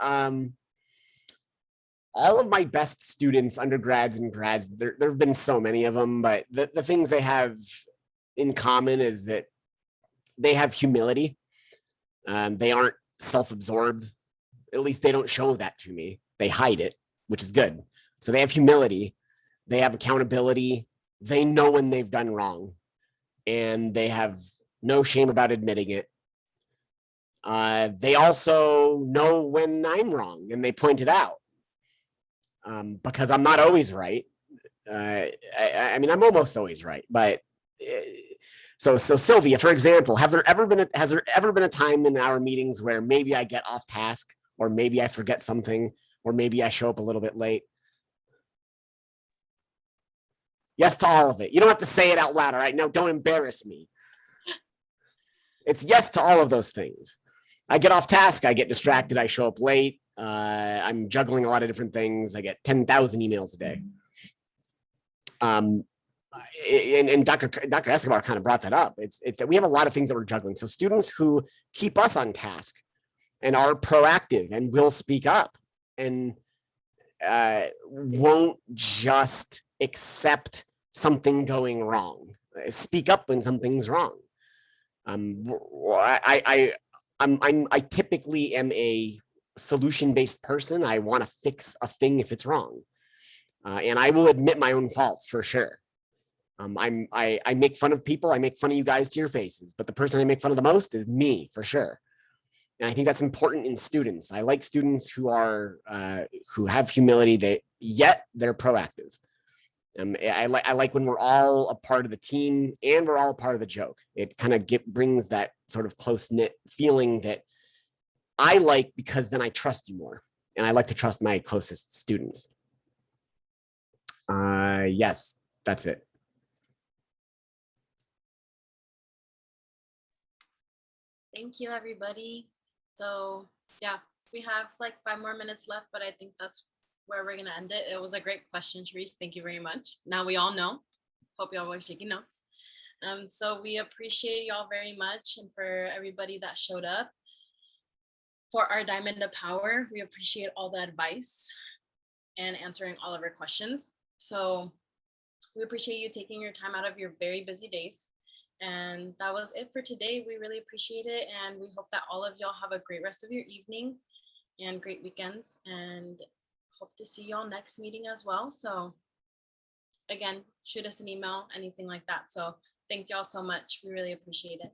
all of my best students, undergrads and grads, there have been so many of them, but the things they have in common is that they have humility. They aren't self-absorbed. At least they don't show that to me. They hide it, which is good. So they have humility. They have accountability. They know when they've done wrong, and they have no shame about admitting it. They also know when I'm wrong, and they point it out. Because I'm not always right. I mean, I'm almost always right, but so Sylvia, for example, has there ever been a time in our meetings where maybe I get off task, or maybe I forget something, or maybe I show up a little bit late? Yes to all of it. You don't have to say it out loud, all right? No, don't embarrass me. It's yes to all of those things. I get off task, I get distracted, I show up late. I'm juggling a lot of different things. I get 10,000 emails a day. And Dr. Escobar kind of brought that up. It's that we have a lot of things that we're juggling. So students who keep us on task and are proactive and will speak up and won't just accept something going wrong. Speak up when something's wrong. I typically am a solution-based person. I want to fix a thing if it's wrong, and I will admit my own faults for sure. I make fun of people. I make fun of you guys to your faces, but the person I make fun of the most is me for sure. And I think that's important in students. I like students who are who have humility, yet they're proactive. I like when we're all a part of the team and we're all a part of the joke. It kind of brings that sort of close knit feeling that I like, because then I trust you more, and I like to trust my closest students. Yes, that's it. Thank you, everybody. So yeah, we have like 5 more minutes left, but I think that's where we're gonna end it. It was a great question, Therese. Thank you very much. Now we all know. Hope y'all were taking notes. So we appreciate y'all very much, and for everybody that showed up for our Diamond of Power. We appreciate all the advice and answering all of our questions. So we appreciate you taking your time out of your very busy days. And that was it for today. We really appreciate it. And we hope that all of y'all have a great rest of your evening and great weekends, and hope to see y'all next meeting as well. So again, shoot us an email, anything like that. So thank y'all so much. We really appreciate it.